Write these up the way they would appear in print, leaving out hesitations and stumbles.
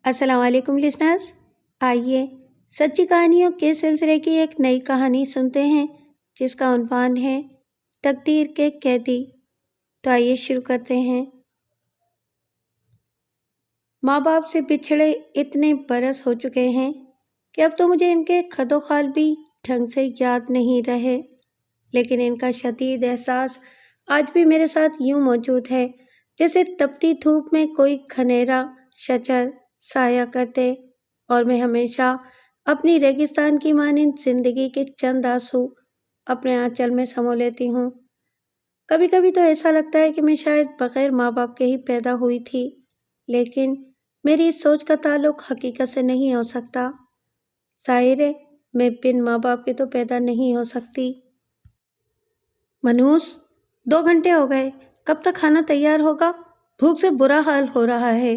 السلام علیکم لسنرز، آئیے سچی کہانیوں کے سلسلے کی ایک نئی کہانی سنتے ہیں جس کا عنوان ہے تقدیر کے قیدی۔ تو آئیے شروع کرتے ہیں۔ ماں باپ سے بچھڑے اتنے برس ہو چکے ہیں کہ اب تو مجھے ان کے خد و خال بھی ڈھنگ سے یاد نہیں رہے، لیکن ان کا شدید احساس آج بھی میرے ساتھ یوں موجود ہے جیسے تپتی دھوپ میں کوئی گھنیرا شجر سایہ کرتے اور میں ہمیشہ اپنی ریگستان کی مانند زندگی کے چند آنسو اپنے آنچل میں سمو لیتی ہوں۔ کبھی کبھی تو ایسا لگتا ہے کہ میں شاید بغیر ماں باپ کے ہی پیدا ہوئی تھی، لیکن میری اس سوچ کا تعلق حقیقت سے نہیں ہو سکتا۔ ظاہر ہے میں بن ماں باپ کے تو پیدا نہیں ہو سکتی۔ منوس، 2 گھنٹے ہو گئے، کب تک کھانا تیار ہوگا؟ بھوک سے برا حال ہو رہا ہے۔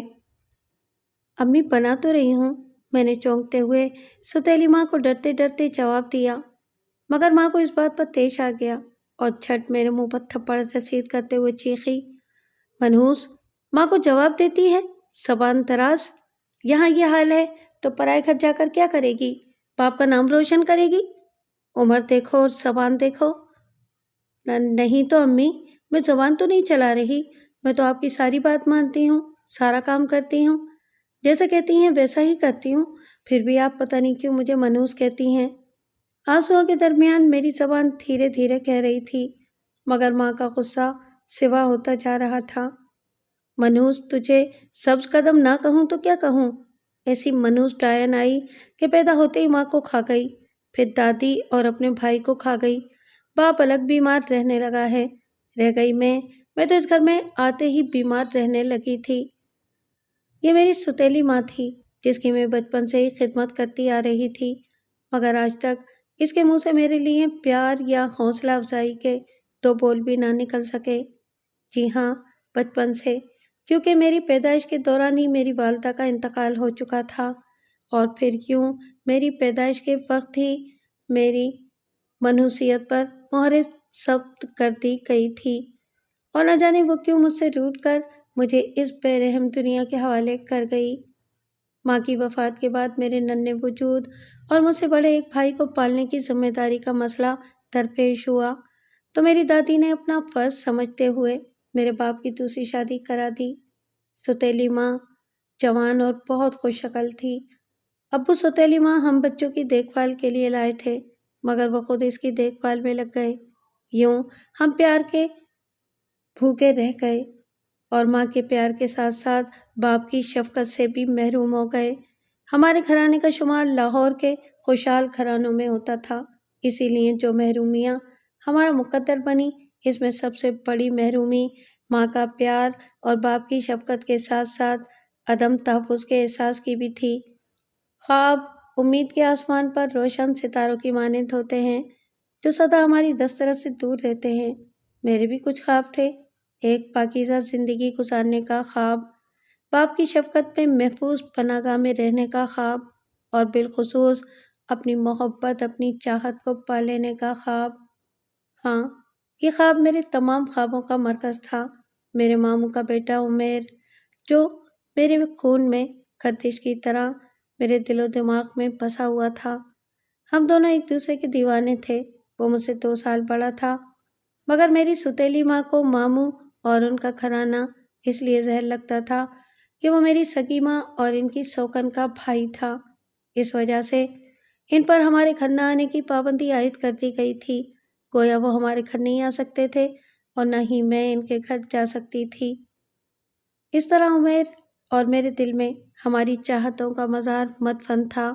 امی بنا تو رہی ہوں، میں نے چونکتے ہوئے ستیلی ماں کو ڈرتے ڈرتے جواب دیا، مگر ماں کو اس بات پر طیش آ گیا اور جھٹ میرے منہ پر تھپڑ رسید کرتے ہوئے چیخی، منحوس، ماں کو جواب دیتی ہے، زبان دراز! یہاں یہ حال ہے تو پرائے گھر جا کر کیا کرے گی؟ باپ کا نام روشن کرے گی؟ عمر دیکھو اور زبان دیکھو۔ نہیں تو امی، میں زبان تو نہیں چلا رہی، میں تو آپ کی ساری بات مانتی ہوں، سارا کام کرتی ہوں، جیسا کہتی ہیں ویسا ہی کرتی ہوں، پھر بھی آپ پتہ نہیں کیوں مجھے منحوس کہتی ہیں۔ آنسوؤں کے درمیان میری زبان دھیرے دھیرے کہہ رہی تھی، مگر ماں کا غصہ سوا ہوتا جا رہا تھا۔ منحوس، تجھے سبز قدم نہ کہوں تو کیا کہوں؟ ایسی منحوس ڈائن آئی کہ پیدا ہوتے ہی ماں کو کھا گئی، پھر دادی اور اپنے بھائی کو کھا گئی، باپ الگ بیمار رہنے لگا ہے، رہ گئی میں تو اس گھر میں آتے ہی بیمار رہنے لگی تھی۔ یہ میری ستیلی ماں تھی جس کی میں بچپن سے ہی خدمت کرتی آ رہی تھی، مگر آج تک اس کے منہ سے میرے لیے پیار یا حوصلہ افزائی کے 2 بول بھی نہ نکل سکے۔ جی ہاں، بچپن سے، کیونکہ میری پیدائش کے دوران ہی میری والدہ کا انتقال ہو چکا تھا، اور پھر یوں میری پیدائش کے وقت ہی میری منحوسیت پر مہر ثبت کر دی گئی تھی، اور نہ جانے وہ کیوں مجھ سے روٹھ کر مجھے اس بے رحم دنیا کے حوالے کر گئی۔ ماں کی وفات کے بعد میرے ننھے وجود اور مجھ سے بڑے ایک بھائی کو پالنے کی ذمہ داری کا مسئلہ درپیش ہوا تو میری دادی نے اپنا فرض سمجھتے ہوئے میرے باپ کی دوسری شادی کرا دی۔ ستیلی ماں جوان اور بہت خوش شکل تھی۔ ابو ستیلی ماں ہم بچوں کی دیکھ بھال کے لیے لائے تھے، مگر وہ خود اس کی دیکھ بھال میں لگ گئے۔ یوں ہم پیار کے بھوکے رہ گئے اور ماں کے پیار کے ساتھ ساتھ باپ کی شفقت سے بھی محروم ہو گئے۔ ہمارے گھرانے کا شمار لاہور کے خوشحال گھرانوں میں ہوتا تھا، اسی لیے جو محرومیاں ہمارا مقدر بنی، اس میں سب سے بڑی محرومی ماں کا پیار اور باپ کی شفقت کے ساتھ ساتھ عدم تحفظ کے احساس کی بھی تھی۔ خواب امید کے آسمان پر روشن ستاروں کی مانند ہوتے ہیں جو سدا ہماری دسترس سے دور رہتے ہیں۔ میرے بھی کچھ خواب تھے، ایک پاکیزہ زندگی گزارنے کا خواب، باپ کی شفقت میں محفوظ پناہ گاہ میں رہنے کا خواب، اور بالخصوص اپنی محبت، اپنی چاہت کو پا لینے کا خواب۔ ہاں، یہ خواب میرے تمام خوابوں کا مرکز تھا۔ میرے ماموں کا بیٹا عمیر، جو میرے خون میں گردش کی طرح میرے دل و دماغ میں بسا ہوا تھا۔ ہم دونوں ایک دوسرے کے دیوانے تھے۔ وہ مجھ سے 2 سال بڑا تھا، مگر میری ستیلی ماں کو ماموں اور ان کا گھرانہ اس لیے زہر لگتا تھا کہ وہ میری سگی ماں اور ان کی سوکن کا بھائی تھا۔ اس وجہ سے ان پر ہمارے گھر نہ آنے کی پابندی عائد کر دی گئی تھی، گویا وہ ہمارے گھر نہیں آ سکتے تھے اور نہ ہی میں ان کے گھر جا سکتی تھی۔ اس طرح عمیر اور میرے دل میں ہماری چاہتوں کا مزار مدفن تھا،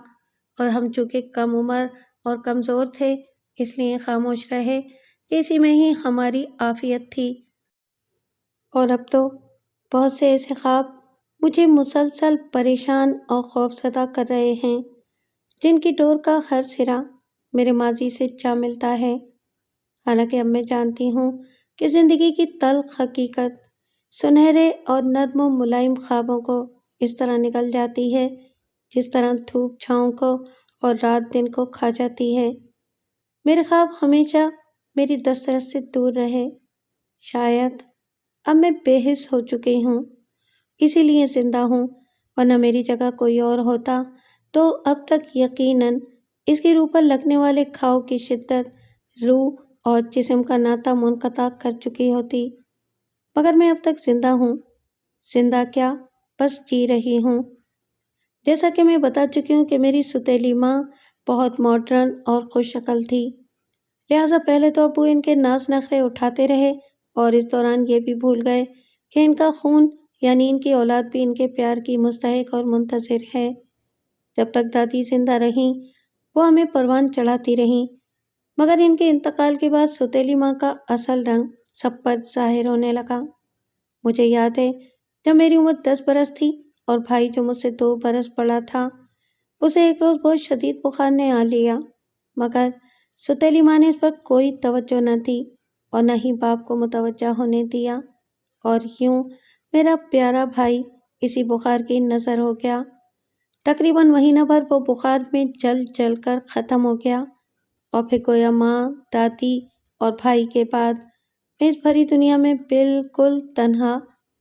اور ہم چونکہ کم عمر اور کمزور تھے اس لیے خاموش رہے کہ اسی میں ہی ہماری عافیت تھی۔ اور اب تو بہت سے ایسے خواب مجھے مسلسل پریشان اور خوفزدہ کر رہے ہیں جن کی ڈور کا ہر سرا میرے ماضی سے جا ملتا ہے۔ حالانکہ اب میں جانتی ہوں کہ زندگی کی تلخ حقیقت سنہرے اور نرم و ملائم خوابوں کو اس طرح نگل جاتی ہے جس طرح دھوپ چھاؤں کو اور رات دن کو کھا جاتی ہے۔ میرے خواب ہمیشہ میری دسترس سے دور رہے۔ شاید اب میں بے حس ہو چکی ہوں، اسی لیے زندہ ہوں، ورنہ میری جگہ کوئی اور ہوتا تو اب تک یقیناً اس کی روح پر لگنے والے گھاؤ کی شدت روح اور جسم کا ناطہ منقطع کر چکی ہوتی، مگر میں اب تک زندہ ہوں۔ زندہ کیا، بس جی رہی ہوں۔ جیسا کہ میں بتا چکی ہوں کہ میری ستیلی ماں بہت ماڈرن اور خوش عقل تھی، لہٰذا پہلے تو ابو ان کے ناز نخرے اٹھاتے رہے اور اس دوران یہ بھی بھول گئے کہ ان کا خون یعنی ان کی اولاد بھی ان کے پیار کی مستحق اور منتظر ہے۔ جب تک دادی زندہ رہیں وہ ہمیں پروان چڑھاتی رہیں، مگر ان کے انتقال کے بعد ستیلی ماں کا اصل رنگ سب پر ظاہر ہونے لگا۔ مجھے یاد ہے جب میری عمر 10 برس تھی اور بھائی جو مجھ سے 2 برس بڑا تھا، اسے ایک روز بہت شدید بخار نے آ لیا، مگر ستیلی ماں نے اس پر کوئی توجہ نہ دی اور نہ ہی باپ کو متوجہ ہونے دیا، اور یوں میرا پیارا بھائی اسی بخار کی نظر ہو گیا۔ تقریباً مہینہ بھر وہ بخار میں جل جل کر ختم ہو گیا، اور پھر گویا ماں، دادی اور بھائی کے بعد میں اس بھری دنیا میں بالکل تنہا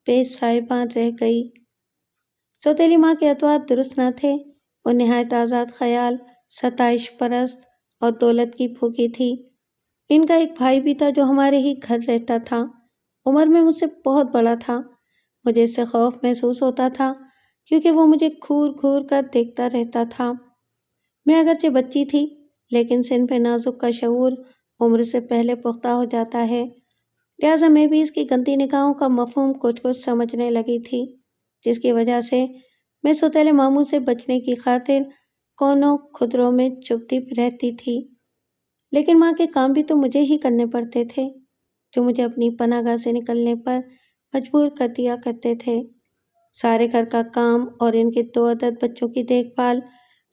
بے سائباں رہ گئی۔ سوتیلی ماں کے اطوار درست نہ تھے، وہ نہایت آزاد خیال، ستائش پرست اور دولت کی بھوکی تھی۔ ان کا ایک بھائی بھی تھا جو ہمارے ہی گھر رہتا تھا، عمر میں مجھ سے بہت بڑا تھا۔ مجھے اس سے خوف محسوس ہوتا تھا کیونکہ وہ مجھے گھور گھور کر دیکھتا رہتا تھا۔ میں اگرچہ بچی تھی لیکن سن پہ نازک کا شعور عمر سے پہلے پختہ ہو جاتا ہے، لہٰذا میں بھی اس کی گندی نگاہوں کا مفہوم کچھ کچھ سمجھنے لگی تھی، جس کی وجہ سے میں سوتیلے ماموں سے بچنے کی خاطر کونوں خدروں میں چپتی رہتی تھی۔ لیکن ماں کے کام بھی تو مجھے ہی کرنے پڑتے تھے، جو مجھے اپنی پناہ گاہ سے نکلنے پر مجبور کر دیا کرتے تھے۔ سارے گھر کا کام اور ان کے 2 عدد بچوں کی دیکھ بھال،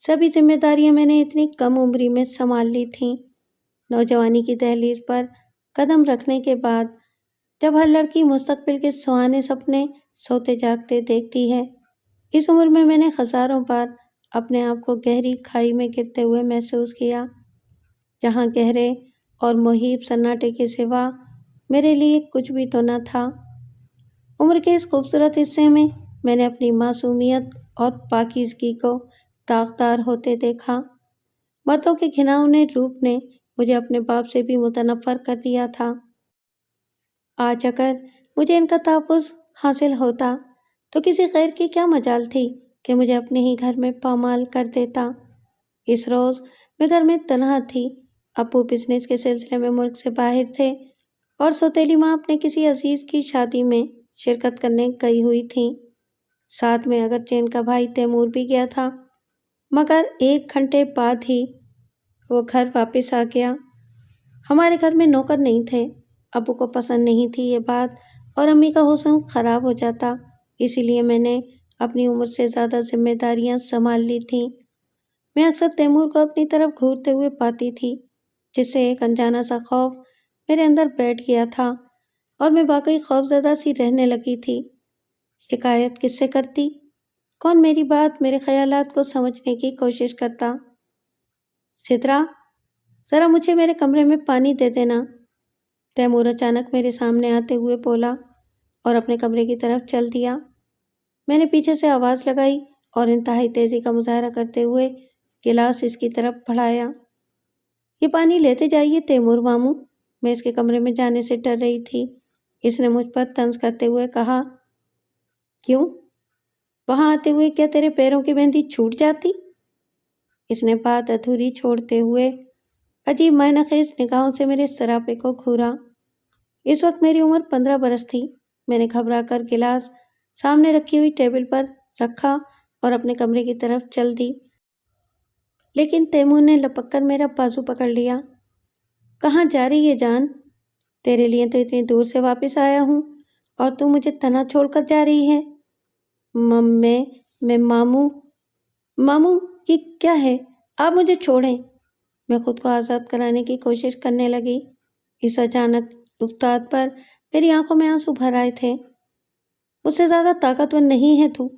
سبھی ذمہ داریاں میں نے اتنی کم عمری میں سنبھال لی تھیں۔ نوجوانی کی دہلیز پر قدم رکھنے کے بعد جب ہر لڑکی مستقبل کے سہانے سپنے سوتے جاگتے دیکھتی ہے، اس عمر میں نے ہزاروں بار اپنے آپ کو گہری کھائی میں گرتے ہوئے محسوس کیا، جہاں گہرے اور مہیب سناٹے کے سوا میرے لیے کچھ بھی تو نہ تھا۔ عمر کے اس خوبصورت حصے میں نے اپنی معصومیت اور پاکیزگی کو داغدار ہوتے دیکھا۔ مردوں کے گھناؤنے روپ نے مجھے اپنے باپ سے بھی متنفر کر دیا تھا۔ آج اگر مجھے ان کا تحفظ حاصل ہوتا تو کسی غیر کی کیا مجال تھی کہ مجھے اپنے ہی گھر میں پامال کر دیتا۔ اس روز میں گھر میں تنہا تھی، ابو بزنس کے سلسلے میں ملک سے باہر تھے اور سوتیلی ماں اپنے کسی عزیز کی شادی میں شرکت کرنے گئی ہوئی تھیں۔ ساتھ میں اگرچہ ان کا بھائی تیمور بھی گیا تھا، مگر 1 گھنٹے بعد ہی وہ گھر واپس آ گیا۔ ہمارے گھر میں نوکر نہیں تھے، ابو کو پسند نہیں تھی یہ بات اور امی کا حسن خراب ہو جاتا، اسی لیے میں نے اپنی عمر سے زیادہ ذمہ داریاں سنبھال لی تھیں۔ میں اکثر تیمور کو اپنی طرف گھورتے ہوئے پاتی تھی، جس سے ایک انجانا سا خوف میرے اندر بیٹھ گیا تھا اور میں واقعی خوفزدہ سی رہنے لگی تھی۔ شکایت کس سے کرتی؟ کون میری بات، میرے خیالات کو سمجھنے کی کوشش کرتا؟ سترا، ذرا مجھے میرے کمرے میں پانی دے دینا، تیمور اچانک میرے سامنے آتے ہوئے بولا اور اپنے کمرے کی طرف چل دیا۔ میں نے پیچھے سے آواز لگائی اور انتہائی تیزی کا مظاہرہ کرتے ہوئے گلاس اس کی طرف بڑھایا۔ یہ پانی لیتے جائیے تیمور ماموں، میں اس کے کمرے میں جانے سے ڈر رہی تھی۔ اس نے مجھ پر طنز کرتے ہوئے کہا، کیوں؟ وہاں آتے ہوئے کیا تیرے پیروں کی مہندی چھوٹ جاتی؟ اس نے بات ادھوری چھوڑتے ہوئے عجیب معنی خیز نگاہوں سے میرے سراپے کو گھورا۔ اس وقت میری عمر 15 برس تھی۔ میں نے گھبرا کر گلاس سامنے رکھی ہوئی ٹیبل پر رکھا اور اپنے کمرے کی طرف چل دی، لیکن تیمور نے لپک کر میرا بازو پکڑ لیا۔ کہاں جا رہی ہے جان؟ تیرے لیے تو اتنی دور سے واپس آیا ہوں اور تو مجھے تنہا چھوڑ کر جا رہی ہے۔ میں ماموں یہ کیا ہے؟ آپ مجھے چھوڑیں۔ میں خود کو آزاد کرانے کی کوشش کرنے لگی۔ اس اچانک افتاد پر میری آنکھوں میں آنسو بھر آئے تھے۔ مجھ سے زیادہ طاقتور نہیں ہے تو،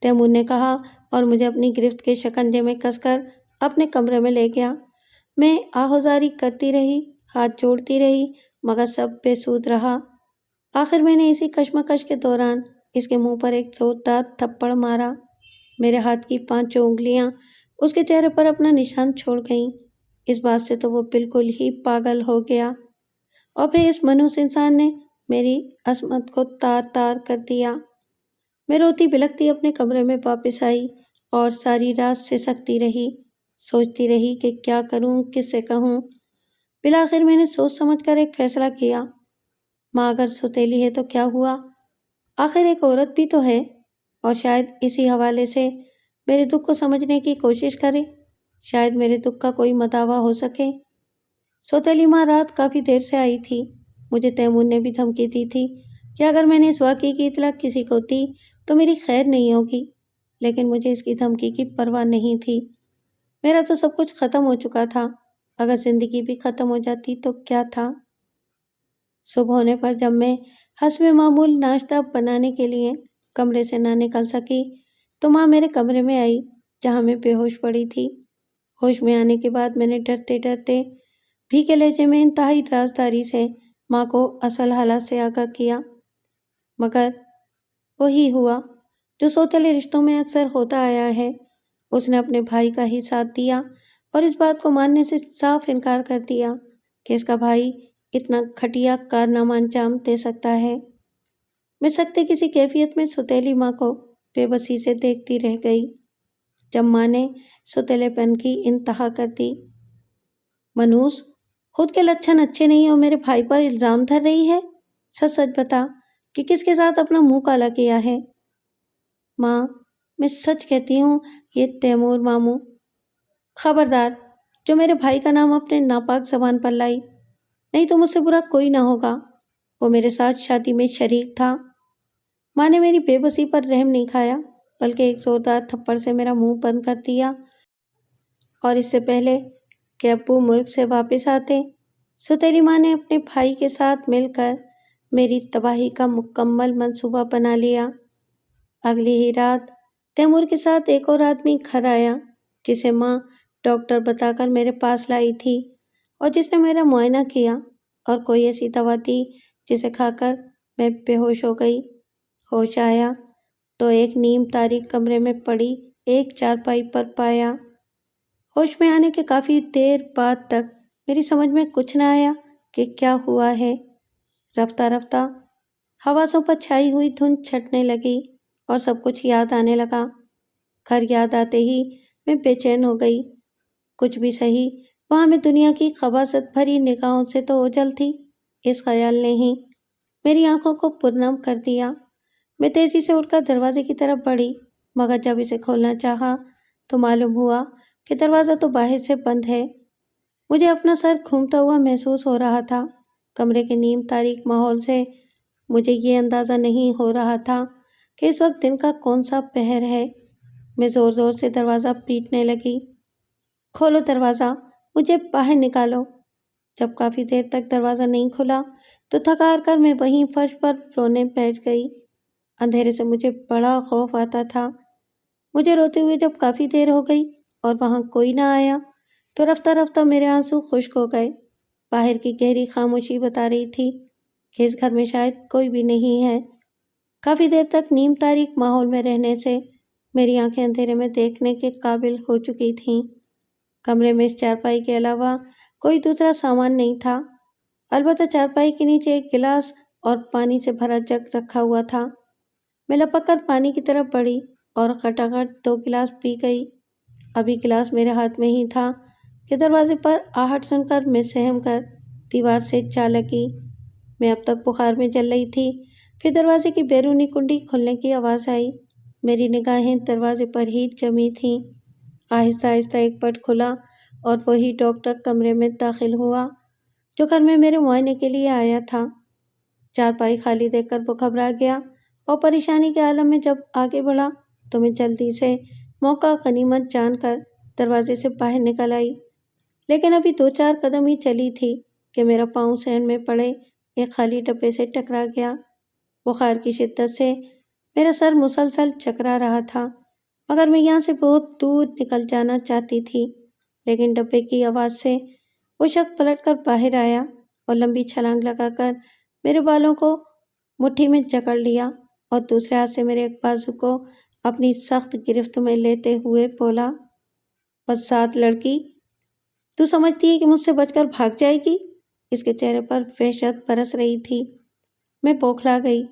تیمور نے کہا اور مجھے اپنی گرفت کے شکنجے میں کس کر اپنے کمرے میں لے گیا۔ میں آہوزاری کرتی رہی، ہاتھ جوڑتی رہی، مگر سب بے سود رہا۔ آخر میں نے اسی کشمکش کے دوران اس کے منہ پر ایک زوردار تھپڑ مارا۔ میرے ہاتھ کی 5 انگلیاں اس کے چہرے پر اپنا نشان چھوڑ گئیں۔ اس بات سے تو وہ بالکل ہی پاگل ہو گیا، اور پھر اس منحوس انسان نے میری عصمت کو تار تار کر دیا۔ میں روتی بلکتی اپنے کمرے میں واپس آئی اور ساری رات سسکتی رہی، سوچتی رہی کہ کیا کروں، کس سے کہوں۔ بالآخر میں نے سوچ سمجھ کر ایک فیصلہ کیا۔ ماں اگر سوتیلی ہے تو کیا ہوا؟ آخر ایک عورت بھی تو ہے، اور شاید اسی حوالے سے میرے دکھ کو سمجھنے کی کوشش کرے، شاید میرے دکھ کا کوئی مداوع ہو سکے۔ سوتیلی ماں رات کافی دیر سے آئی تھی۔ مجھے تیمور نے بھی دھمکی دی تھی کہ اگر میں نے اس واقعے کی اطلاع کسی کو دی تو میری خیر نہیں ہوگی، لیکن مجھے اس کی دھمکی کی پرواہ نہیں تھی۔ میرا تو سب کچھ ختم ہو چکا تھا، اگر زندگی بھی ختم ہو جاتی تو کیا تھا؟ صبح ہونے پر جب میں حسب معمول ناشتہ بنانے کے لیے کمرے سے نہ نکل سکی تو ماں میرے کمرے میں آئی، جہاں میں بے ہوش پڑی تھی۔ ہوش میں آنے کے بعد میں نے ڈرتے ڈرتے بھیگے لہجے میں انتہائی رازداری سے ماں کو اصل حالات سے آگاہ کیا، مگر وہی ہوا جو سوتیلے رشتوں میں اکثر ہوتا آیا ہے۔ اس نے اپنے بھائی کا ہی ساتھ دیا اور اس بات کو ماننے سے صاف انکار کر دیا کہ اس کا بھائی اتنا گھٹیا کارنامہ انجام دے سکتا ہے۔ میں سکتے کسی کیفیت میں سوتیلی ماں کو بے بسی سے دیکھتی رہ گئی، جب ماں نے سوتیلے پن کی انتہا کر دی۔ منوس، خود کے لچھن اچھے نہیں اور میرے بھائی پر الزام دھر رہی ہے؟ سچ سچ بتا کہ کس کے ساتھ اپنا منہ کالا کیا ہے؟ ماں، میں سچ کہتی ہوں، یہ تیمور ماموں۔ خبردار، جو میرے بھائی کا نام اپنے ناپاک زبان پر لائی، نہیں تو مجھ سے برا کوئی نہ ہوگا۔ وہ میرے ساتھ شادی میں شریک تھا۔ ماں نے میری بے بسی پر رحم نہیں کھایا، بلکہ ایک زوردار تھپڑ سے میرا منہ بند کر دیا، اور اس سے پہلے کہ ابو ملک سے واپس آتے، سوتیلی ماں نے اپنے بھائی کے ساتھ مل کر میری تباہی کا مکمل منصوبہ بنا لیا۔ اگلی ہی رات تیمور کے ساتھ ایک اور آدمی گھر آیا، جسے ماں ڈاکٹر بتا کر میرے پاس لائی تھی، اور جس نے میرا معائنہ کیا اور کوئی ایسی دوا دی جسے کھا کر میں بے ہوش ہو گئی۔ ہوش آیا تو ایک نیم تاریک کمرے میں پڑی ایک چارپائی پر پایا۔ ہوش میں آنے کے کافی دیر بعد تک میری سمجھ میں کچھ نہ آیا کہ کیا ہوا ہے۔ رفتہ رفتہ حواسوں پر چھائی ہوئی دھند چھٹنے لگی اور سب کچھ یاد آنے لگا۔ گھر یاد آتے ہی میں بے چین ہو گئی۔ کچھ بھی صحیح، وہاں میں دنیا کی خباثت بھری نگاہوں سے تو اوجھل تھی، اس خیال نے ہی میری آنکھوں کو پرنم کر دیا۔ میں تیزی سے اٹھ کر دروازے کی طرف بڑھی، مگر جب اسے کھولنا چاہا تو معلوم ہوا کہ دروازہ تو باہر سے بند ہے۔ مجھے اپنا سر گھومتا ہوا محسوس ہو رہا تھا۔ کمرے کے نیم تاریک ماحول سے مجھے یہ اندازہ نہیں ہو رہا تھا کہ اس وقت دن کا کون سا پہر ہے۔ میں زور زور سے دروازہ پیٹنے لگی۔ کھولو دروازہ، مجھے باہر نکالو۔ جب کافی دیر تک دروازہ نہیں کھلا تو تھک ہار کر میں وہیں فرش پر رونے بیٹھ گئی۔ اندھیرے سے مجھے بڑا خوف آتا تھا۔ مجھے روتے ہوئے جب کافی دیر ہو گئی اور وہاں کوئی نہ آیا تو رفتہ رفتہ میرے آنسو خشک ہو گئے۔ باہر کی گہری خاموشی بتا رہی تھی کہ اس گھر میں شاید کوئی بھی نہیں ہے۔ کافی دیر تک نیم تاریک ماحول میں رہنے سے میری آنکھیں اندھیرے میں دیکھنے کے قابل ہو چکی تھیں۔ کمرے میں اس چارپائی کے علاوہ کوئی دوسرا سامان نہیں تھا، البتہ چارپائی کے نیچے ایک گلاس اور پانی سے بھرا جگ رکھا ہوا تھا۔ میں لپک کر پانی کی طرف بڑھی اور کھٹاکھٹ 2 گلاس پی گئی۔ ابھی گلاس میرے ہاتھ میں ہی تھا کہ دروازے پر آہٹ سن کر میں سہم کر دیوار سے جا لگی۔ میں اب تک بخار میں جل رہی تھی۔ پھر دروازے کی بیرونی کنڈی کھلنے کی آواز آئی۔ میری نگاہیں دروازے پر ہی جمی تھیں۔ آہستہ آہستہ ایک پٹ کھلا اور وہی ڈاکٹر کمرے میں داخل ہوا جو گھر میں میرے معائنے کے لیے آیا تھا۔ چارپائی خالی دیکھ کر وہ گھبرا گیا اور پریشانی کے عالم میں جب آگے بڑھا تو میں جلدی سے موقع غنیمت جان کر دروازے سے باہر نکل آئی، لیکن ابھی 2-4 قدم ہی چلی تھی کہ میرا پاؤں صحن میں پڑے ایک خالی ڈبے سے ٹکرا گیا۔ بخار کی شدت سے میرا سر مسلسل چکرا رہا تھا، مگر میں یہاں سے بہت دور نکل جانا چاہتی تھی، لیکن ڈبے کی آواز سے وہ شخص پلٹ کر باہر آیا اور لمبی چھلانگ لگا کر میرے بالوں کو مٹھی میں جکڑ لیا اور دوسرے ہاتھ سے میرے ایک بازو کو اپنی سخت گرفت میں لیتے ہوئے بولا، بس سات لڑکی، تو سمجھتی ہے کہ مجھ سے بچ کر بھاگ جائے گی؟ اس کے چہرے پر وحشت برس رہی تھی۔ میں بوکھلا گئی۔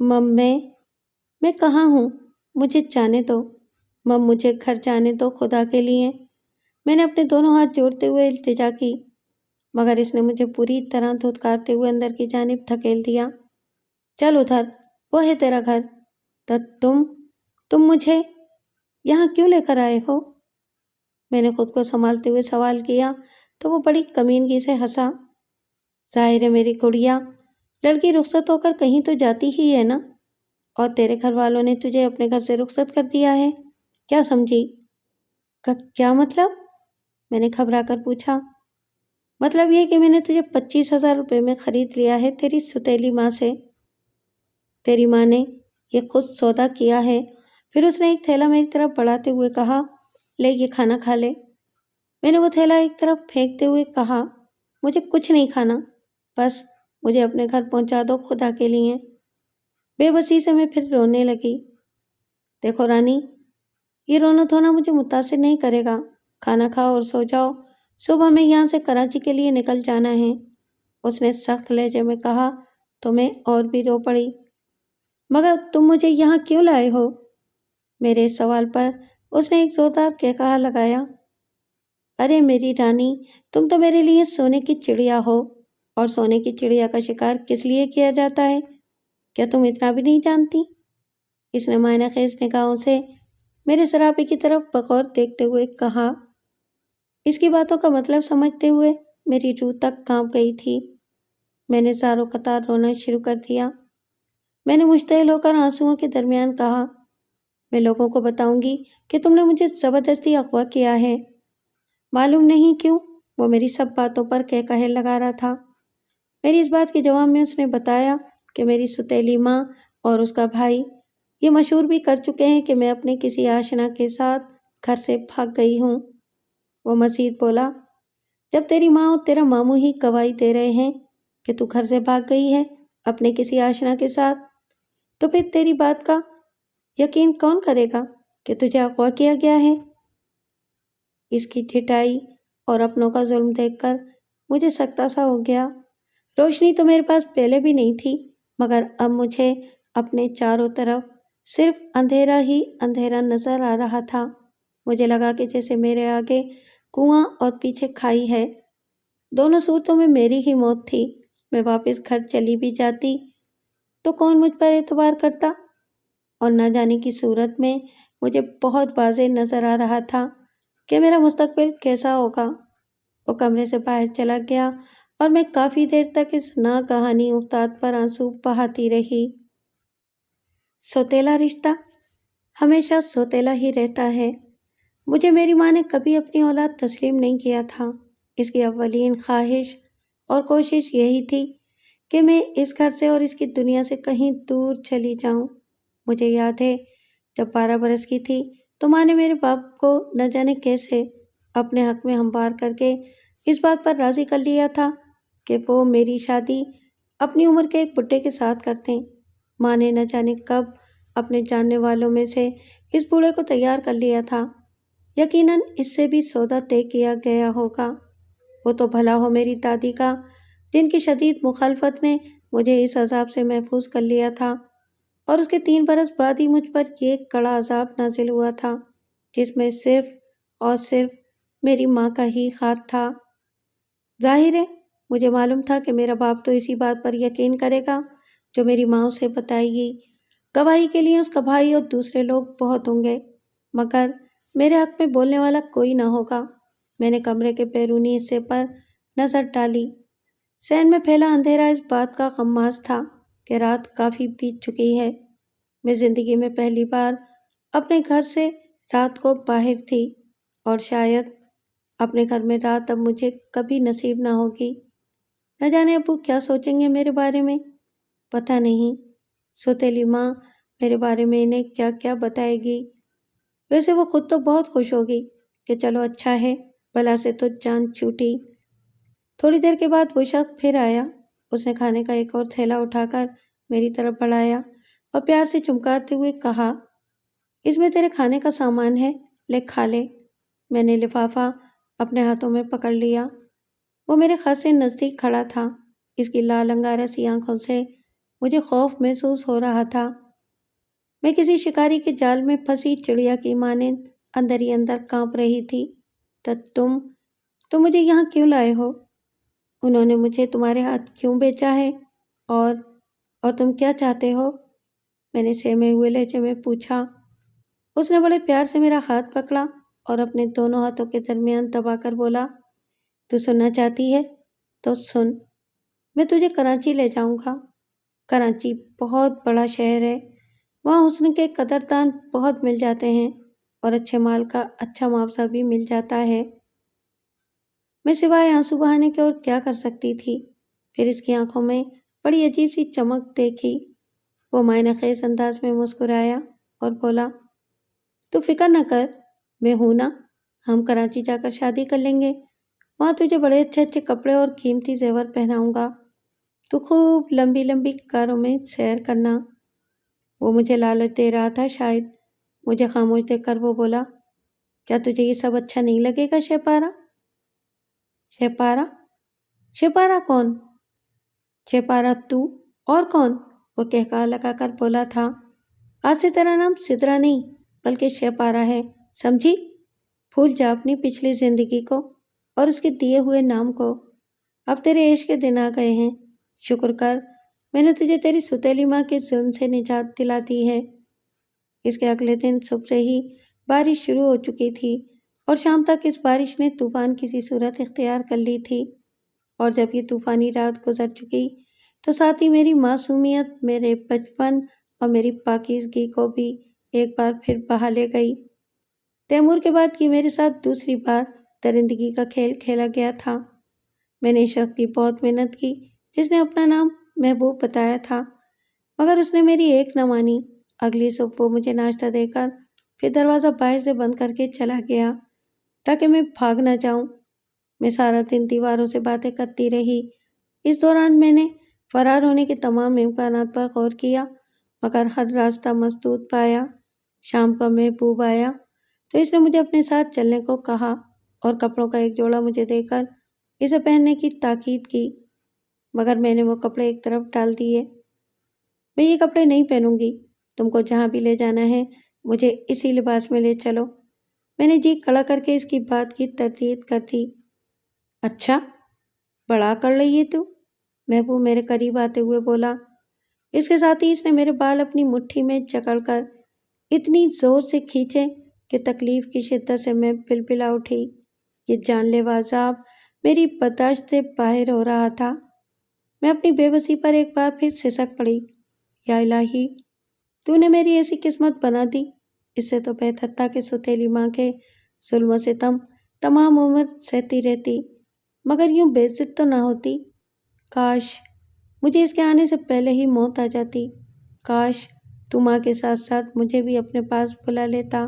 مم، میں کہاں ہوں؟ مجھے جانے دو مم، مجھے گھر جانے دو خدا کے لیے۔ میں نے اپنے دونوں ہاتھ جوڑتے ہوئے التجا کی، مگر اس نے مجھے پوری طرح دھتکارتے ہوئے اندر کی جانب دھکیل دیا۔ چل ادھر، وہ ہے تیرا گھر۔ تم مجھے یہاں کیوں لے کر آئے ہو؟ میں نے خود کو سنبھالتے ہوئے سوال کیا تو وہ بڑی کمینگی سے ہنسا۔ ظاہر ہے میری گڑیا، لڑکی رخصت ہو کر کہیں تو جاتی ہی ہے نا، اور تیرے گھر والوں نے تجھے اپنے گھر سے رخصت کر دیا ہے، کیا سمجھی؟ کیا مطلب؟ میں نے گھبرا کر پوچھا۔ مطلب یہ کہ میں نے تجھے 25,000 روپے میں خرید لیا ہے تیری ستیلی ماں سے۔ تیری ماں نے یہ خود سودا کیا ہے۔ پھر اس نے ایک تھیلا میری طرف بڑھاتے ہوئے کہا، لے یہ کھانا کھا لے۔ میں نے وہ تھیلا ایک طرف پھینکتے ہوئے کہا، مجھے کچھ نہیں کھانا، بس مجھے اپنے گھر پہنچا دو خدا کے لیے۔ بے بسی سے میں پھر رونے لگی۔ دیکھو رانی، یہ رونا دھونا مجھے متاثر نہیں کرے گا، کھانا کھاؤ اور سو جاؤ، صبح میں یہاں سے کراچی کے لیے نکل جانا ہے۔ اس نے سخت لہجے میں کہا تو میں اور بھی رو پڑی۔ مگر تم مجھے یہاں کیوں لائے ہو؟ میرے اس سوال پر اس نے ایک زوردار قہقہا لگایا۔ ارے میری رانی، تم تو میرے لیے سونے کی چڑیا ہو، اور سونے کی چڑیا کا شکار کس لیے کیا جاتا ہے، کیا تم اتنا بھی نہیں جانتی؟ اس نے معنی خیز نگاہوں سے میرے سراپے کی طرف بغور دیکھتے ہوئے کہا۔ اس کی باتوں کا مطلب سمجھتے ہوئے میری روح تک کانپ گئی تھی۔ میں نے زاروں قطار رونا شروع کر دیا۔ میں نے مشتعل ہو کر آنسوؤں کے درمیان کہا، میں لوگوں کو بتاؤں گی کہ تم نے مجھے زبردستی اغوا کیا ہے۔ معلوم نہیں کیوں وہ میری سب باتوں پر قہقہے لگا رہا تھا۔ میری اس بات کے جواب میں اس نے بتایا کہ میری ستیلی ماں اور اس کا بھائی یہ مشہور بھی کر چکے ہیں کہ میں اپنے کسی آشنا کے ساتھ گھر سے بھاگ گئی ہوں۔ وہ مزید بولا، جب تیری ماں اور تیرا ماموں ہی گواہی دے رہے ہیں کہ تو گھر سے بھاگ گئی ہے اپنے کسی آشنا کے ساتھ، تو پھر تیری بات کا یقین کون کرے گا کہ تجھے اغوا کیا گیا ہے؟ اس کی ٹھٹائی اور اپنوں کا ظلم دیکھ کر مجھے سکتہ سا ہو گیا۔ روشنی تو میرے پاس پہلے بھی نہیں تھی، مگر اب مجھے اپنے چاروں طرف صرف اندھیرا ہی اندھیرا نظر آ رہا تھا۔ مجھے لگا کہ جیسے میرے آگے کنواں اور پیچھے کھائی ہے، دونوں صورتوں میں میری ہی موت تھی۔ میں واپس گھر چلی بھی جاتی تو کون مجھ پر اعتبار کرتا؟ اور نہ جانے کی صورت میں مجھے بہت واضح نظر آ رہا تھا کہ میرا مستقبل کیسا ہوگا۔ وہ کمرے سے باہر چلا گیا اور میں کافی دیر تک اس ناگہانی افتاد پر آنسو بہاتی رہی۔ سوتیلا رشتہ ہمیشہ سوتیلا ہی رہتا ہے۔ مجھے میری ماں نے کبھی اپنی اولاد تسلیم نہیں کیا تھا۔ اس کی اولین خواہش اور کوشش یہی تھی کہ میں اس گھر سے اور اس کی دنیا سے کہیں دور چلی جاؤں۔ مجھے یاد ہے جب 12 برس کی تھی تو ماں نے میرے باپ کو نہ جانے کیسے اپنے حق میں ہموار کر کے اس بات پر راضی کر لیا تھا کہ وہ میری شادی اپنی عمر کے ایک بڈھے کے ساتھ کرتے ہیں۔ ماں نے نہ جانے کب اپنے جاننے والوں میں سے اس بوڑھے کو تیار کر لیا تھا۔ یقیناً اس سے بھی سودا طے کیا گیا ہوگا۔ وہ تو بھلا ہو میری دادی کا، جن کی شدید مخالفت نے مجھے اس عذاب سے محفوظ کر لیا تھا، اور اس کے 3 برس بعد ہی مجھ پر یہ کڑا عذاب نازل ہوا تھا جس میں صرف اور صرف میری ماں کا ہی ہاتھ تھا۔ ظاہر ہے مجھے معلوم تھا کہ میرا باپ تو اسی بات پر یقین کرے گا جو میری ماں اسے بتائے گی۔ گواہی کے لیے اس کا بھائی اور دوسرے لوگ بہت ہوں گے، مگر میرے حق میں بولنے والا کوئی نہ ہوگا۔ میں نے کمرے کے بیرونی حصے پر نظر ڈالی۔ صحن میں پھیلا اندھیرا اس بات کا غماز تھا کہ رات کافی بیت چکی ہے۔ میں زندگی میں پہلی بار اپنے گھر سے رات کو باہر تھی، اور شاید اپنے گھر میں رات اب مجھے کبھی نصیب نہ ہوگی۔ نہ جانے ابو کیا سوچیں گے میرے بارے میں، پتہ نہیں۔ سوتیلی ماں میرے بارے میں انہیں کیا کیا بتائے گی۔ ویسے وہ خود تو بہت خوش ہوگی کہ چلو اچھا ہے، بلا سے تو جان چھوٹی۔ تھوڑی دیر کے بعد وہ شخص پھر آیا۔ اس نے کھانے کا ایک اور تھیلا اٹھا کر میری طرف بڑھایا اور پیار سے چمکارتے ہوئے کہا، اس میں تیرے کھانے کا سامان ہے، لے کھا لے۔ میں نے لفافہ اپنے ہاتھوں میں پکڑ لیا۔ وہ میرے خط سے نزدیک کھڑا تھا۔ اس کی لال انگارہ سی آنکھوں سے مجھے خوف محسوس ہو رہا تھا۔ میں کسی شکاری کے جال میں پھنسی چڑیا کی مانند اندر ہی اندر کانپ رہی تھی۔ تم مجھے یہاں کیوں لائے ہو؟ انہوں نے مجھے تمہارے ہاتھ کیوں بیچا ہے؟ اور تم کیا چاہتے ہو؟ میں نے سہمے ہوئے لہجے میں پوچھا۔ اس نے بڑے پیار سے میرا ہاتھ پکڑا اور اپنے دونوں ہاتھوں کے درمیان دبا کر بولا، تو سننا چاہتی ہے تو سن، میں تجھے کراچی لے جاؤں گا۔ کراچی بہت بڑا شہر ہے، وہاں حسن کے قدردان بہت مل جاتے ہیں اور اچھے مال کا اچھا معاوضہ بھی مل جاتا ہے۔ میں سوائے آنسو بہانے کے اور کیا کر سکتی تھی؟ پھر اس کی آنکھوں میں بڑی عجیب سی چمک دیکھی۔ وہ معنی خیز انداز میں مسکرایا اور بولا، تو فکر نہ کر، میں ہوں نا، ہم کراچی جا کر شادی کر لیں گے، وہاں تجھے بڑے اچھے اچھے کپڑے اور قیمتی زیور پہناؤں گا، تو خوب لمبی لمبی کاروں میں سیر کرنا۔ وہ مجھے لالچ دے رہا تھا شاید۔ مجھے خاموش دیکھ کر وہ بولا، کیا تجھے یہ سب اچھا نہیں لگے گا شہپارہ؟ شہپارہ؟ شہپارہ کون؟ شہپارہ تو اور کون؟ وہ کہکہا لگا کر بولا تھا، آج سے تیرا نام سدرا نہیں بلکہ شہپارہ ہے، سمجھی؟ بھول جا اپنی پچھلی زندگی کو اور اس کے دیے ہوئے نام کو۔ اب تیرے عشق کے دن آ گئے ہیں، شکر کر میں نے تجھے تیری ستیلی ماں کے ظلم سے نجات دلا دی ہے۔ اس کے اگلے دن صبح سے ہی بارش شروع ہو چکی تھی اور شام تک اس بارش نے طوفان کی سی صورت اختیار کر لی تھی، اور جب یہ طوفانی رات گزر چکی تو ساتھ ہی میری معصومیت، میرے بچپن اور میری پاکیزگی کو بھی ایک بار پھر بہا لے گئی۔ تیمور کے بعد کی میرے ساتھ دوسری بار درندگی کا کھیل کھیلا گیا تھا۔ میں نے شخص کی بہت محنت کی جس نے اپنا نام محبوب بتایا تھا، مگر اس نے میری ایک نہ مانی۔ اگلی صبح وہ مجھے ناشتہ دے کر پھر دروازہ باہر سے بند کر کے چلا گیا تاکہ میں بھاگ نہ جاؤں۔ میں سارا دن دیواروں سے باتیں کرتی رہی۔ اس دوران میں نے فرار ہونے کے تمام امکانات پر غور کیا، مگر ہر راستہ مسدود پایا۔ شام کو محبوب آیا تو اس نے مجھے اپنے ساتھ چلنے کو کہا اور کپڑوں کا ایک جوڑا مجھے دے کر اسے پہننے کی تاکید کی، مگر میں نے وہ کپڑے ایک طرف ڈال دیے۔ میں یہ کپڑے نہیں پہنوں گی، تم کو جہاں بھی لے جانا ہے مجھے اسی لباس میں لے چلو۔ میں نے جی کھڑا کر کے اس کی بات کی تردید کر دی۔ اچھا، بڑا کر رہی ہے تو؟ محبوب میرے قریب آتے ہوئے بولا۔ اس کے ساتھ ہی اس نے میرے بال اپنی مٹھی میں جکڑ کر اتنی زور سے کھینچے کہ تکلیف کی شدت سے میں بلبلا اٹھی۔ یہ جان لیوا عذاب میری برداشت سے باہر ہو رہا تھا۔ میں اپنی بے بسی پر ایک بار پھر سسک پڑی۔ یا الہی، تو نے میری ایسی قسمت بنا دی، اس سے تو بہتر تھا کہ ستیلی ماں کے ظلم و ستم تمام عمر سہتی رہتی، مگر یوں بے عزت تو نہ ہوتی۔ کاش مجھے اس کے آنے سے پہلے ہی موت آ جاتی۔ کاش تو ماں کے ساتھ ساتھ مجھے بھی اپنے پاس بلا لیتا۔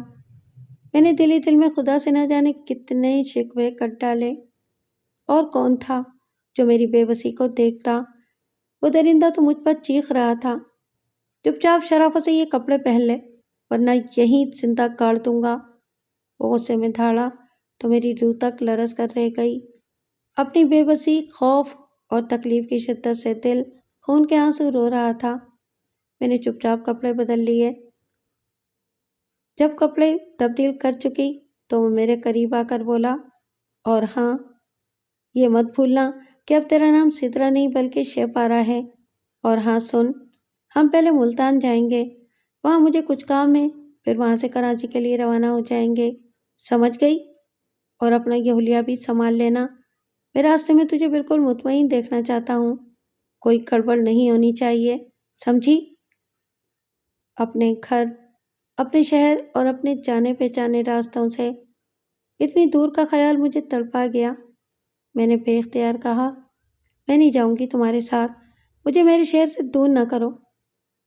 میں نے دل ہی دل میں خدا سے نہ جانے کتنے شکوے کر ڈالے۔ اور کون تھا جو میری بے بسی کو دیکھتا؟ وہ درندہ تو مجھ پر چیخ رہا تھا، چپ چاپ شرافت سے یہ کپڑے پہن لے ورنہ یہیں زندہ گاڑ دوں گا۔ وہ غصے میں دھاڑا تو میری روح تک لرز کر رہ گئی۔ اپنی بے بسی، خوف اور تکلیف کی شدت سے دل خون کے آنسو رو رہا تھا۔ میں نے چپ چاپ کپڑے بدل لیے۔ جب کپڑے تبدیل کر چکی تو وہ میرے قریب آ کر بولا، اور ہاں، یہ مت بھولنا کہ اب تیرا نام سدرا نہیں بلکہ شہپارہ ہے۔ اور ہاں سن، ہم پہلے ملتان جائیں گے، وہاں مجھے کچھ کام ہے، پھر وہاں سے کراچی کے لیے روانہ ہو جائیں گے، سمجھ گئی؟ اور اپنا یہ حلیہ بھی سنبھال لینا، میں راستے میں تجھے بالکل مطمئن دیکھنا چاہتا ہوں، کوئی گڑبڑ نہیں ہونی چاہیے، سمجھی؟ اپنے گھر، اپنے شہر اور اپنے جانے پہچانے راستوں سے اتنی دور کا خیال مجھے تڑپا گیا۔ میں نے بے اختیار کہا، میں نہیں جاؤں گی تمہارے ساتھ، مجھے میرے شہر سے دور نہ کرو۔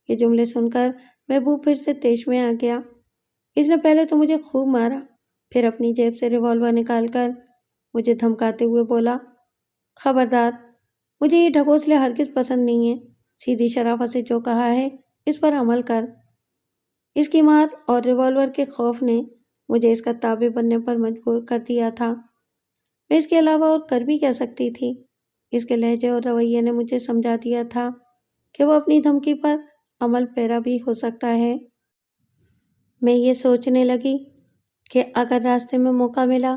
یہ جملے سن کر محبوب پھر سے طیش میں آ گیا۔ اس نے پہلے تو مجھے خوب مارا، پھر اپنی جیب سے ریوالور نکال کر مجھے دھمکاتے ہوئے بولا، خبردار، مجھے یہ ڈھکوسلے ہرگز پسند نہیں ہیں، سیدھی شرافت سے جو کہا ہے اس پر عمل کر۔ اس کی مار اور ریوالور کے خوف نے مجھے اس کا تابع بننے پر مجبور کر دیا تھا۔ میں اس کے علاوہ اور کر بھی کیا سکتی تھی؟ اس کے لہجے اور رویے نے مجھے سمجھا دیا تھا کہ وہ اپنی دھمکی پر عمل پیرا بھی ہو سکتا ہے۔ میں یہ سوچنے لگی کہ اگر راستے میں موقع ملا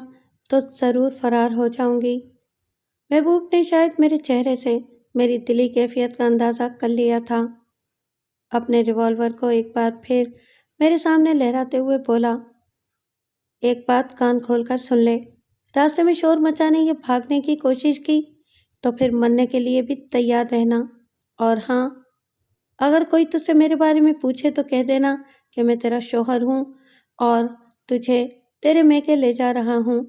تو ضرور فرار ہو جاؤں گی۔ محبوب نے شاید میرے چہرے سے میری دلی کیفیت کا اندازہ کر لیا تھا۔ اپنے ریوالور کو ایک بار پھر میرے سامنے لہراتے ہوئے بولا، ایک بات کان کھول کر سن لے، راستے میں شور مچانے یا بھاگنے کی کوشش کی تو پھر مرنے کے لیے بھی تیار رہنا، اور ہاں، اگر کوئی تجھ سے میرے بارے میں پوچھے تو کہہ دینا کہ میں تیرا شوہر ہوں اور تجھے تیرے میکے لے جا رہا ہوں۔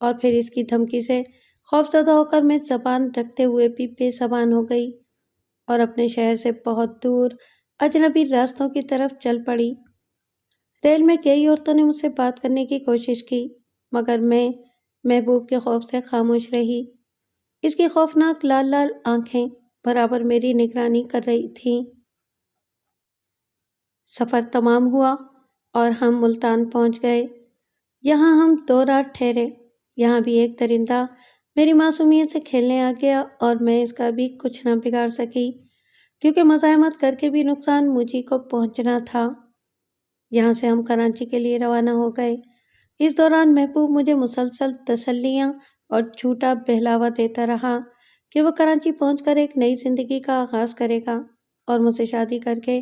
اور پھر اس کی دھمکی سے خوفزدہ ہو کر میں زبان رکھتے ہوئے بھی بے زبان ہو گئی اور اپنے شہر سے بہت دور اجنبی راستوں کی طرف چل پڑی۔ ریل میں کئی عورتوں نے مجھ سے بات کرنے کی کوشش کی، مگر میں محبوب کے خوف سے خاموش رہی۔ اس کی خوفناک لال لال آنکھیں برابر میری نگرانی کر رہی تھیں۔ سفر تمام ہوا اور ہم ملتان پہنچ گئے۔ یہاں ہم 2 رات ٹھہرے۔ یہاں بھی ایک درندہ میری معصومیت سے کھیلنے آ گیا اور میں اس کا بھی کچھ نہ بگاڑ سکی، کیونکہ مزاحمت کر کے بھی نقصان مجھے کو پہنچنا تھا۔ یہاں سے ہم کراچی کے لیے روانہ ہو گئے۔ اس دوران محبوب مجھے مسلسل تسلیاں اور جھوٹا بہلاوا دیتا رہا کہ وہ کراچی پہنچ کر ایک نئی زندگی کا آغاز کرے گا اور مجھ سے شادی کر کے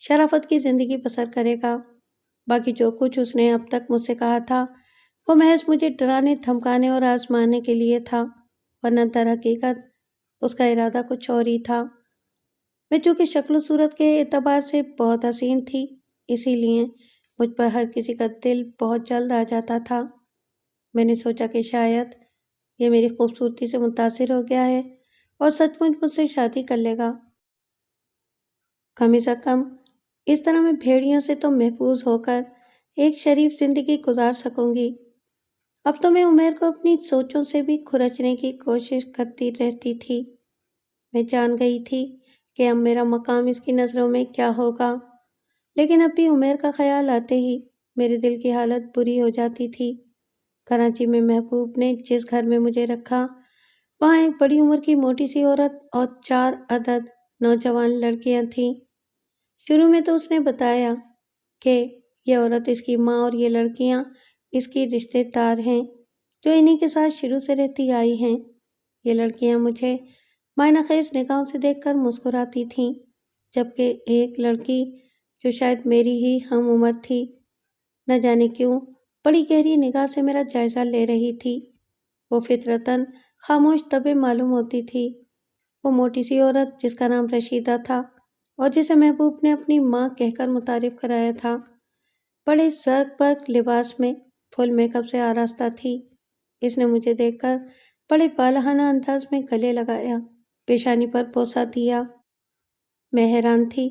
شرافت کی زندگی بسر کرے گا۔ باقی جو کچھ اس نے اب تک مجھ سے کہا تھا وہ محض مجھے ڈرانے دھمکانے اور آزمانے کے لیے تھا، ورنہ در حقیقت اس کا ارادہ کچھ اور ہی تھا۔ میں چونکہ شکل و صورت کے اعتبار سے بہت حسین تھی، اسی لیے مجھ پر ہر کسی کا دل بہت جلد آ جاتا تھا۔ میں نے سوچا کہ شاید یہ میری خوبصورتی سے متاثر ہو گیا ہے اور سچ مچ مجھ سے شادی کر لے گا۔ کم از کم اس طرح میں بھیڑیوں سے تو محفوظ ہو کر ایک شریف زندگی گزار سکوں گی۔ اب تو میں عمیر کو اپنی سوچوں سے بھی کھرچنے کی کوشش کرتی رہتی تھی۔ میں جان گئی تھی کہ اب میرا مقام اس کی نظروں میں کیا ہوگا، لیکن اب بھی عمیر کا خیال آتے ہی میرے دل کی حالت بری ہو جاتی تھی۔ کراچی میں محبوب نے جس گھر میں مجھے رکھا، وہاں ایک بڑی عمر کی موٹی سی عورت اور 4 عدد نوجوان لڑکیاں تھیں۔ شروع میں تو اس نے بتایا کہ یہ عورت اس کی ماں اور یہ لڑکیاں اس کی رشتے دار ہیں جو انہی کے ساتھ شروع سے رہتی آئی ہیں۔ یہ لڑکیاں مجھے معنی خیز نگاہوں سے دیکھ کر مسکراتی تھیں، جبکہ ایک لڑکی جو شاید میری ہی ہم عمر تھی، نہ جانے کیوں بڑی گہری نگاہ سے میرا جائزہ لے رہی تھی۔ وہ فطرتاً خاموش طبع معلوم ہوتی تھی۔ وہ موٹی سی عورت جس کا نام رشیدہ تھا اور جسے محبوب نے اپنی ماں کہہ کر متعارف کرایا تھا، بڑے زرق برق لباس میں فل میک اپ سے آراستہ تھی۔ اس نے مجھے دیکھ کر بڑے بالہانہ انداز میں گلے لگایا، پیشانی پر بوسہ دیا۔ میں حیران تھی،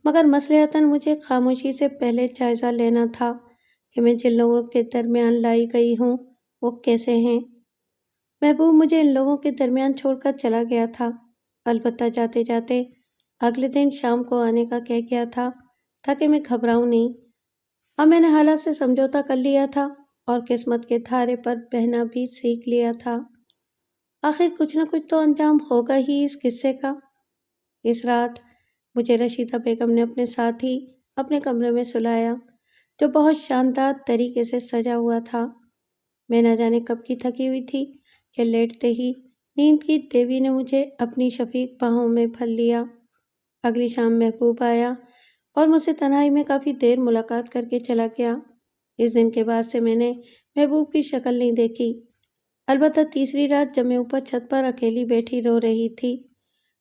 مگر مصلحتاً مجھے خاموشی سے پہلے جائزہ لینا تھا کہ میں جن لوگوں کے درمیان لائی گئی ہوں وہ کیسے ہیں۔ محبوب مجھے ان لوگوں کے درمیان چھوڑ کر چلا گیا تھا، البتہ جاتے جاتے اگلے دن شام کو آنے کا کہہ گیا تھا تاکہ میں گھبراؤں نہیں۔ اب میں نے حالات سے سمجھوتا کر لیا تھا اور قسمت کے دھارے پر بہنا بھی سیکھ لیا تھا۔ آخر کچھ نہ کچھ تو انجام ہوگا ہی اس قصے کا۔ اس رات مجھے رشیدہ بیگم نے اپنے ساتھ ہی اپنے کمرے میں سلایا، جو بہت شاندار طریقے سے سجا ہوا تھا۔ میں نہ جانے کب کی تھکی ہوئی تھی کہ لیٹتے ہی نیند کی دیوی نے مجھے اپنی شفیق باہوں میں بھر لیا۔ اگلی شام محبوب آیا اور مجھ سے تنہائی میں کافی دیر ملاقات کر کے چلا گیا۔ اس دن کے بعد سے میں نے محبوب کی شکل نہیں دیکھی، البتہ تیسری رات جب میں اوپر چھت پر اکیلی بیٹھی رو رہی تھی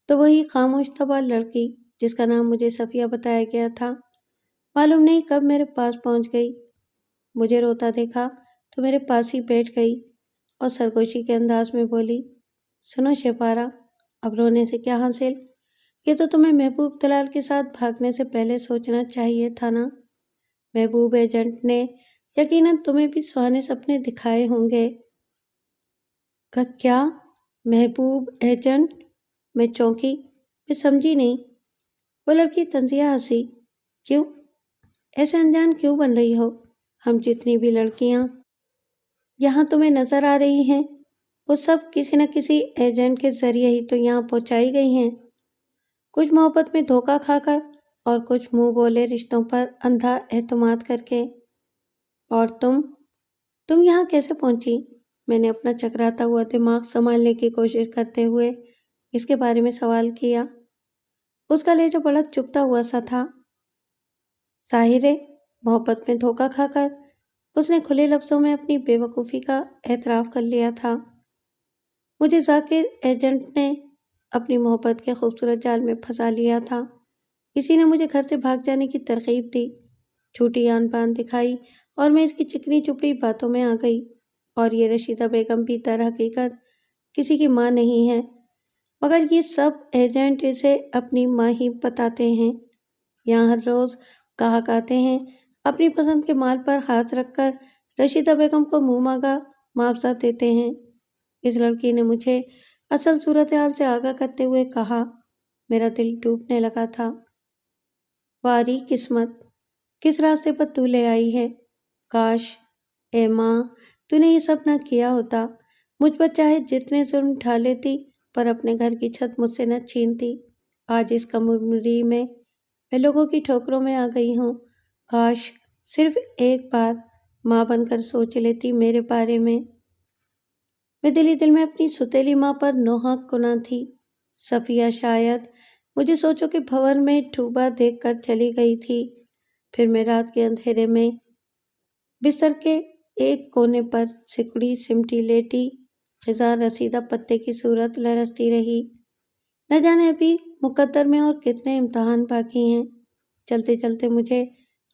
تو وہی خاموش طبع لڑکی جس کا نام مجھے صفیہ بتایا گیا تھا، معلوم نہیں کب میرے پاس پہنچ گئی۔ مجھے روتا دیکھا تو میرے پاس ہی بیٹھ گئی اور سرگوشی کے انداز میں بولی، سنو شہپارہ، اب رونے سے کیا حاصل؟ یہ تو تمہیں محبوب دلال کے ساتھ بھاگنے سے پہلے سوچنا چاہیے تھا نا۔ محبوب ایجنٹ نے یقیناً تمہیں بھی سہانے سپنے دکھائے ہوں گے۔ کیا؟ محبوب ایجنٹ؟ میں چونکی، میں سمجھی نہیں۔ وہ لڑکی طنزیہ ہنسی۔ کیوں؟ ایسے انجان کیوں بن رہی ہو؟ ہم جتنی بھی لڑکیاں یہاں تمہیں نظر آ رہی ہیں وہ سب کسی نہ کسی ایجنٹ کے ذریعے ہی تو یہاں پہنچائی گئی ہیں، کچھ محبت میں دھوکہ کھا کر اور کچھ منہ بولے رشتوں پر اندھا اعتماد کر کے۔ اور تم یہاں کیسے پہنچی؟ میں نے اپنا چکراتا ہوا دماغ سنبھالنے کی کوشش کرتے ہوئے اس کے بارے میں سوال کیا۔ اس کا لہجہ بڑا چبھتا ہوا سا تھا۔ ظاہر ہے محبت میں دھوکہ کھا کر اس نے کھلے لفظوں میں اپنی بے وقوفی کا اعتراف کر لیا تھا۔ مجھے ذاکر ایجنٹ نے اپنی محبت کے خوبصورت جال میں پھنسا لیا تھا۔ اسی نے مجھے گھر سے بھاگ جانے کی ترغیب دی، چھوٹی آن بان دکھائی اور میں اس کی چکنی چپڑی باتوں میں آ گئی۔ اور یہ رشیدہ بیگم بھی در حقیقت کسی کی ماں نہیں ہے، مگر یہ سب ایجنٹ اسے اپنی ماں ہی بتاتے ہیں۔ یہاں ہر روز گاہک آتے ہیں، اپنی پسند کے مال پر ہاتھ رکھ کر رشیدہ بیگم کو منہ مانگا معاوضہ دیتے ہیں۔ اس لڑکی نے مجھے اصل صورتحال سے آگاہ کرتے ہوئے کہا۔ میرا دل ڈوبنے لگا تھا۔ واری قسمت، کس راستے پر تو لے آئی ہے؟ کاش اے ماں تو نے یہ سب نہ کیا ہوتا، مجھ پر چاہے جتنے ظلم ڈھا لیتی پر اپنے گھر کی چھت مجھ سے نہ چھینتی۔ آج اس کم عمری میں لوگوں کی ٹھوکروں میں آ گئی ہوں۔ کاش صرف ایک بار ماں بن کر سوچ لیتی میرے بارے میں۔ میں دل ہی دل میں اپنی ستیلی ماں پر نوحق گناہ تھی۔ صفیہ شاید مجھے سوچو کہ بھور میں ڈوبا دیکھ کر چلی گئی تھی، پھر میں رات کے اندھیرے میں بستر کے ایک کونے پر سکڑی سمٹی لیٹی خزاں رسیدہ پتے کی صورت لرزتی رہی۔ نہ جانے ابھی مقدر میں اور کتنے امتحان باقی ہیں۔ چلتے چلتے مجھے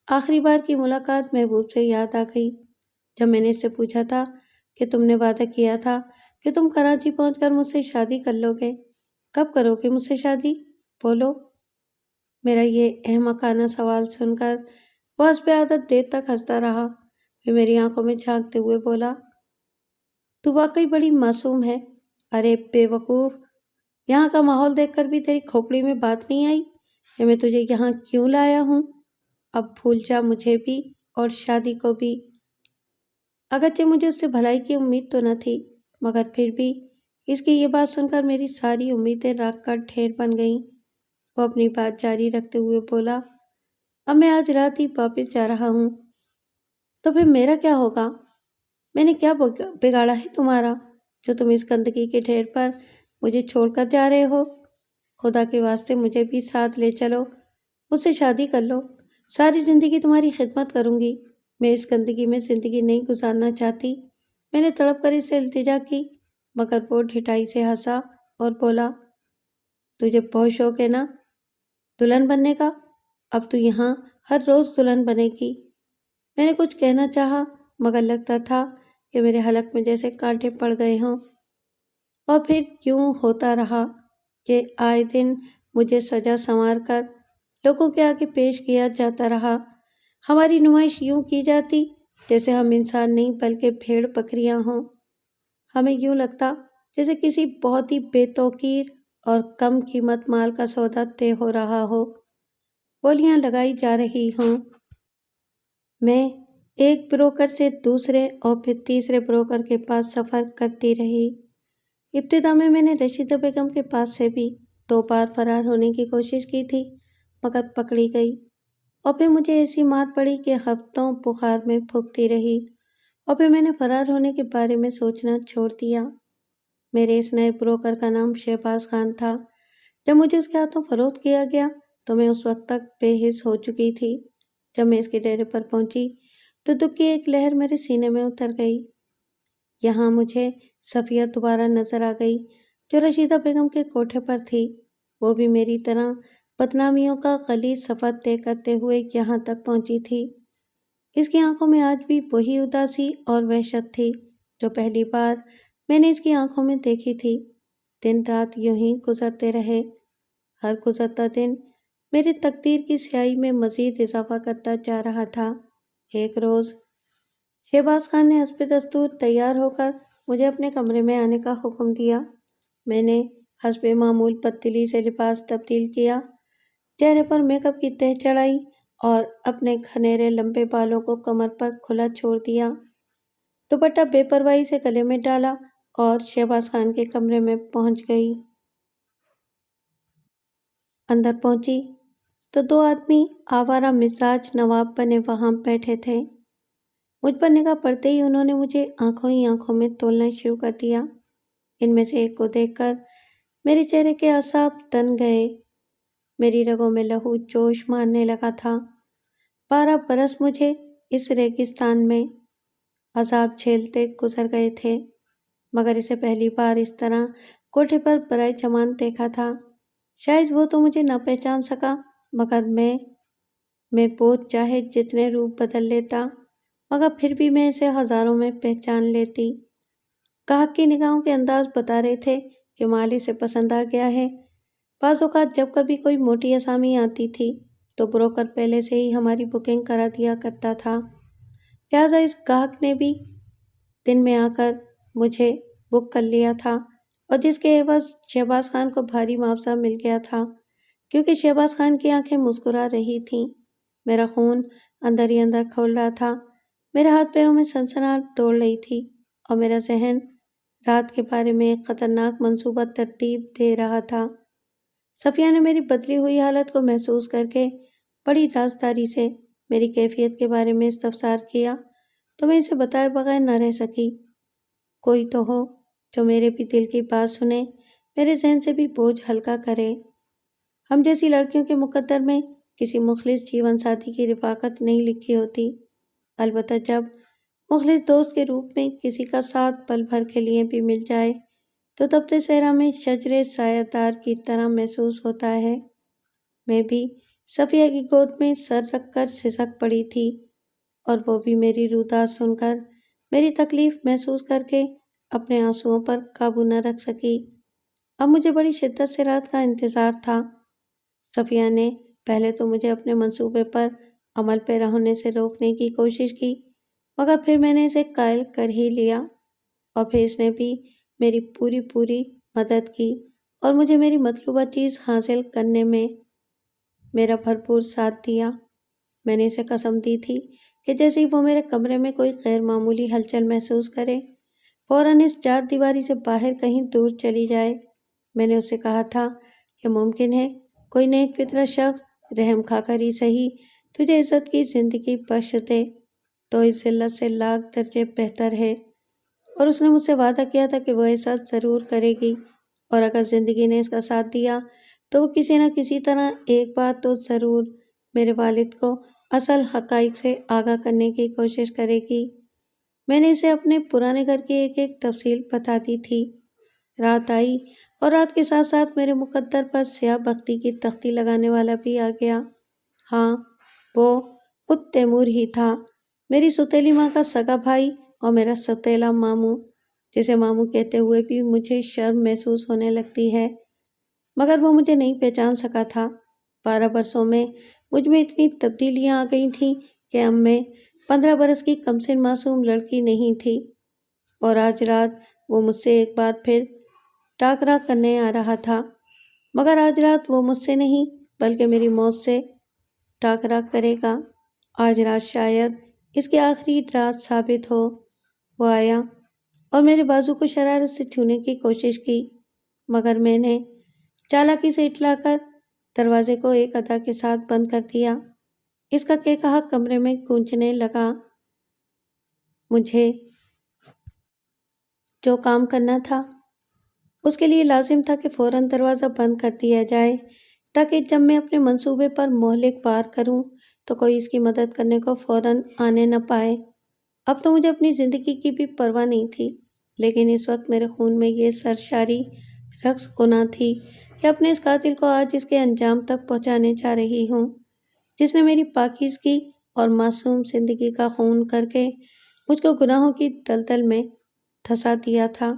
آخری بار کی ملاقات محبوب سے یاد آ گئی، جب میں نے اس سے پوچھا تھا کہ تم نے وعدہ کیا تھا کہ تم کراچی پہنچ کر مجھ سے شادی کر لو گے، کب کرو گے مجھ سے شادی؟ بولو۔ میرا یہ احمقانہ سوال سن کر وہ حسب عادت دیر تک ہنستا رہا، پھر میری آنکھوں میں جھانکتے ہوئے بولا، تو واقعی بڑی معصوم ہے۔ ارے بے وقوف، یہاں کا ماحول دیکھ کر بھی تیری کھوپڑی میں بات نہیں آئی کہ میں تجھے یہاں کیوں لایا ہوں؟ اب بھول جا مجھے بھی اور شادی کو بھی۔ اگرچہ مجھے اس سے بھلائی کی امید تو نہ تھی، مگر پھر بھی اس کی یہ بات سن کر میری ساری امیدیں راکھ کا ڈھیر بن گئیں۔ وہ اپنی بات جاری رکھتے ہوئے بولا، اب میں آج رات ہی واپس جا رہا ہوں۔ تو پھر میرا کیا ہوگا؟ میں نے کیا بگاڑا ہے تمہارا جو تم اس گندگی کے ڈھیر پر مجھے چھوڑ کر جا رہے ہو؟ خدا کے واسطے مجھے بھی ساتھ لے چلو، مجھ سے شادی کر لو، ساری زندگی تمہاری خدمت کروں گی۔ میں اس گندگی میں زندگی نہیں گزارنا چاہتی۔ میں نے تڑپ کر اس سے التجا کی، مگر وہ ڈھٹائی سے ہنسا اور بولا، تجھے بہت شوق ہے نا دلہن بننے کا، اب تو یہاں ہر روز دلہن بنے گی۔ میں نے کچھ کہنا چاہا، مگر لگتا تھا کہ میرے حلق میں جیسے کانٹے پڑ گئے ہوں۔ اور پھر یوں ہوتا رہا کہ آئے دن مجھے سجا سنوار کر لوگوں کے آگے پیش کیا جاتا رہا۔ ہماری نمائش یوں کی جاتی جیسے ہم انسان نہیں بلکہ بھیڑ بکریاں ہوں۔ ہمیں یوں لگتا جیسے کسی بہت ہی بے توقیر اور کم قیمت مال کا سودا طے ہو رہا ہو، بولیاں لگائی جا رہی ہوں۔ میں ایک بروکر سے دوسرے اور پھر تیسرے بروکر کے پاس سفر کرتی رہی۔ ابتدا میں نے رشیدہ بیگم کے پاس سے بھی 2 بار فرار ہونے کی کوشش کی تھی، مگر پکڑی گئی، اور پھر مجھے ایسی مار پڑی کہ ہفتوں بخار میں پھونکتی رہی، اور پھر میں نے فرار ہونے کے بارے میں سوچنا چھوڑ دیا۔ میرے اس نئے بروکر کا نام شہباز خان تھا۔ جب مجھے اس کے ہاتھوں فروخت کیا گیا تو میں اس وقت تک بے حس ہو چکی تھی۔ جب میں اس کے ڈیرے پر پہنچی تو دکھ کی ایک لہر میرے سینے میں اتر گئی۔ یہاں مجھے صفیہ دوبارہ نظر آ گئی، جو رشیدہ بیگم کے کوٹھے پر تھی۔ وہ بھی میری طرح بدنامیوں کا غلیظ سفر طے کرتے ہوئے یہاں تک پہنچی تھی۔ اس کی آنکھوں میں آج بھی وہی اداسی اور وحشت تھی جو پہلی بار میں نے اس کی آنکھوں میں دیکھی تھی۔ دن رات یوں ہی گزرتے رہے۔ ہر گزرتا دن میری تقدیر کی سیاہی میں مزید اضافہ کرتا جا رہا تھا۔ ایک روز شہباز خان نے حسب دستور تیار ہو کر مجھے اپنے کمرے میں آنے کا حکم دیا۔ میں نے حسب معمول بددلی سے لباس تبدیل کیا۔ چہرے پر میک اپ کی تہ چڑھائی اور اپنے گھنیرے لمبے بالوں کو کمر پر کھلا چھوڑ دیا۔ دوپٹہ بے پرواہی سے گلے میں ڈالا اور شہباز خان کے کمرے میں پہنچ گئی۔ اندر پہنچی تو دو آدمی آوارہ مزاج نواب بنے وہاں بیٹھے تھے۔ مجھ پر نگاہ پڑتے ہی انہوں نے مجھے آنکھوں ہی آنکھوں میں تولنا شروع کر دیا۔ ان میں سے ایک کو دیکھ کر میرے چہرے کے اعصاب تن گئے، میری رگوں میں لہو جوش مارنے لگا تھا۔ 12 برس مجھے اس ریگستان میں عذاب جھیلتے گزر گئے تھے، مگر اسے پہلی بار اس طرح کوٹھے پر برائے جمان دیکھا تھا۔ شاید وہ تو مجھے نہ پہچان سکا، مگر میں وہ چاہے جتنے روپ بدل لیتا، مگر پھر بھی میں اسے ہزاروں میں پہچان لیتی۔ گاہک کی نگاہوں کے انداز بتا رہے تھے کہ مال اسے پسند آ گیا ہے۔ بعض اوقات جب کبھی کوئی موٹی اسامی آتی تھی تو بروکر پہلے سے ہی ہماری بکنگ کرا دیا کرتا تھا، لہٰذا اس گاہک نے بھی دن میں آ کر مجھے بک کر لیا تھا، اور جس کے عوض شہباز خان کو بھاری معاوضہ مل گیا تھا، کیونکہ شہباز خان کی آنکھیں مسکرا رہی تھیں۔ میرا خون اندر ہی اندر کھول رہا تھا، میرے ہاتھ پیروں میں سنسناہٹ دوڑ رہی تھی، اور میرا ذہن رات کے بارے میں ایک خطرناک منصوبہ ترتیب دے رہا تھا۔ صفیہ نے میری بدلی ہوئی حالت کو محسوس کر کے بڑی رازداری سے میری کیفیت کے بارے میں استفسار کیا، تو میں اسے بتائے بغیر نہ رہ سکی۔ کوئی تو ہو جو میرے بھی دل کی بات سنے، میرے ذہن سے بھی بوجھ ہلکا کرے۔ ہم جیسی لڑکیوں کے مقدر میں کسی مخلص جیون ساتھی کی رفاقت نہیں لکھی ہوتی، البتہ جب مخلص دوست کے روپ میں کسی کا ساتھ پل بھر کے لیے بھی مل جائے تو تپتے صحرا میں شجرے سایہ دار کی طرح محسوس ہوتا ہے۔ میں بھی صفیہ کی گود میں سر رکھ کر سسک پڑی تھی، اور وہ بھی میری روداد سن کر، میری تکلیف محسوس کر کے اپنے آنسوؤں پر قابو نہ رکھ سکی۔ اب مجھے بڑی شدت سے رات کا انتظار تھا۔ صفیہ نے پہلے تو مجھے اپنے منصوبے پر عمل پیرا ہونے سے روکنے کی کوشش کی، مگر پھر میں نے اسے قائل کر ہی لیا، اور پھر اس نے بھی میری پوری مدد کی اور مجھے میری مطلوبہ چیز حاصل کرنے میں میرا بھرپور ساتھ دیا۔ میں نے اسے قسم دی تھی کہ جیسے ہی وہ میرے کمرے میں کوئی غیر معمولی ہلچل محسوس کرے، فوراً اس چار دیواری سے باہر کہیں دور چلی جائے۔ میں نے اس سے کہا تھا کہ ممکن ہے کوئی نیک فطرت شخص رحم کھا کر ہی صحیح تجھے عزت کی زندگی بخش دے، تو اس ذلت سے لاکھ درجے بہتر ہے۔ اور اس نے مجھ سے وعدہ کیا تھا کہ وہ ایسا ضرور کرے گی، اور اگر زندگی نے اس کا ساتھ دیا تو وہ کسی نہ کسی طرح ایک بار تو ضرور میرے والد کو اصل حقائق سے آگاہ کرنے کی کوشش کرے گی۔ میں نے اسے اپنے پرانے گھر کی ایک ایک تفصیل بتا دی تھی۔ رات آئی اور رات کے ساتھ ساتھ میرے مقدر پر سیاہ بختی کی تختی لگانے والا بھی آ گیا۔ ہاں، وہ خود تیمور ہی تھا، میری سوتیلی ماں کا سگا بھائی اور میرا سوتیلا ماموں، جسے ماموں کہتے ہوئے بھی مجھے شرم محسوس ہونے لگتی ہے، مگر وہ مجھے نہیں پہچان سکا تھا۔ 12 برسوں میں مجھ میں اتنی تبدیلیاں آ گئی تھیں کہ اب میں 15 برس کی کمسن معصوم لڑکی نہیں تھی، اور آج رات وہ مجھ سے ایک بار پھر ٹاکرا کرنے آ رہا تھا، مگر آج رات وہ مجھ سے نہیں بلکہ میری موت سے ٹاکرا کرے گا۔ آج رات شاید اس کی آخری رات ثابت ہو۔ وہ آیا اور میرے بازو کو شرارت سے چھونے کی کوشش کی، مگر میں نے چالاکی سے اٹھلا کر دروازے کو ایک ادا کے ساتھ بند کر دیا۔ اس کا کہا کمرے میں گونجنے لگا۔ مجھے جو کام کرنا تھا اس کے لیے لازم تھا کہ فوراً دروازہ بند کر دیا جائے، تاکہ جب میں اپنے منصوبے پر مہلک وار کروں تو کوئی اس کی مدد کرنے کو فوراً آنے نہ پائے۔ اب تو مجھے اپنی زندگی کی بھی پرواہ نہیں تھی، لیکن اس وقت میرے خون میں یہ سرشاری رقص گناہ تھی کہ اپنے اس قاتل کو آج اس کے انجام تک پہنچانے جا رہی ہوں، جس نے میری پاکیزگی اور معصوم زندگی کا خون کر کے مجھ کو گناہوں کی دلدل میں دھسا دیا تھا۔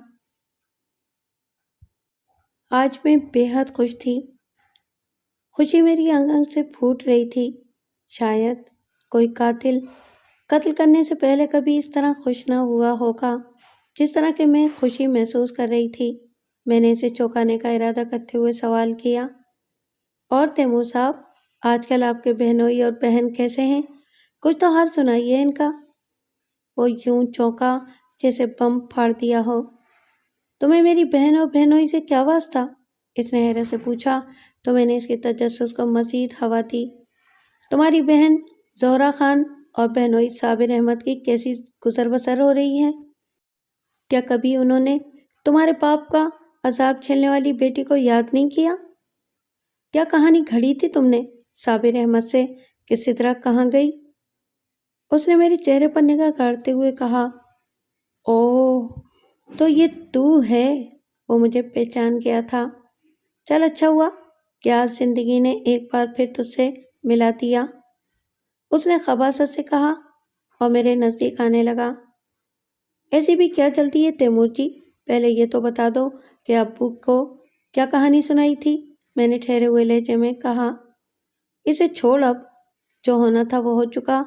آج میں بے حد خوش تھی، خوشی میری انگ انگ سے پھوٹ رہی تھی۔ شاید کوئی قتل کرنے سے پہلے کبھی اس طرح خوش نہ ہوا ہوگا جس طرح کہ میں خوشی محسوس کر رہی تھی۔ میں نے اسے چونکانے کا ارادہ کرتے ہوئے سوال کیا، اور تیمور صاحب، آج کل آپ کے بہنوئی اور بہن کیسے ہیں؟ کچھ تو حال سنائیے ان کا۔ وہ یوں چونکا جیسے بم پھاڑ دیا ہو۔ تمہیں میری بہن اور بہنوئی سے کیا واسطہ؟ اس نے حیرت سے پوچھا تو میں نے اس کے تجسس کو مزید ہوا دی۔ تمہاری بہن زہرا خان اور بہنوئی صابر احمد کی کیسی گزر بسر ہو رہی ہے؟ کیا کبھی انہوں نے تمہارے باپ کا عذاب جھیلنے والی بیٹی کو یاد نہیں کیا؟ کیا کہانی گھڑی تھی تم نے صابر احمد سے؟ کسی طرح کہاں گئی؟ اس نے میرے چہرے پر نگاہ گاڑتے ہوئے کہا، اوہ تو یہ تو ہے۔ وہ مجھے پہچان گیا تھا۔ چل اچھا ہوا کہ آج زندگی نے ایک بار پھر تجھ سے ملا دیا، اس نے خباثت سے کہا اور میرے نزدیک آنے لگا۔ ایسی بھی کیا جلدی ہے تیمور جی؟ پہلے یہ تو بتا دو کہ ابو کو کیا کہانی سنائی تھی؟ میں نے ٹھہرے ہوئے لہجے میں کہا۔ اسے چھوڑ، اب جو ہونا تھا وہ ہو چکا۔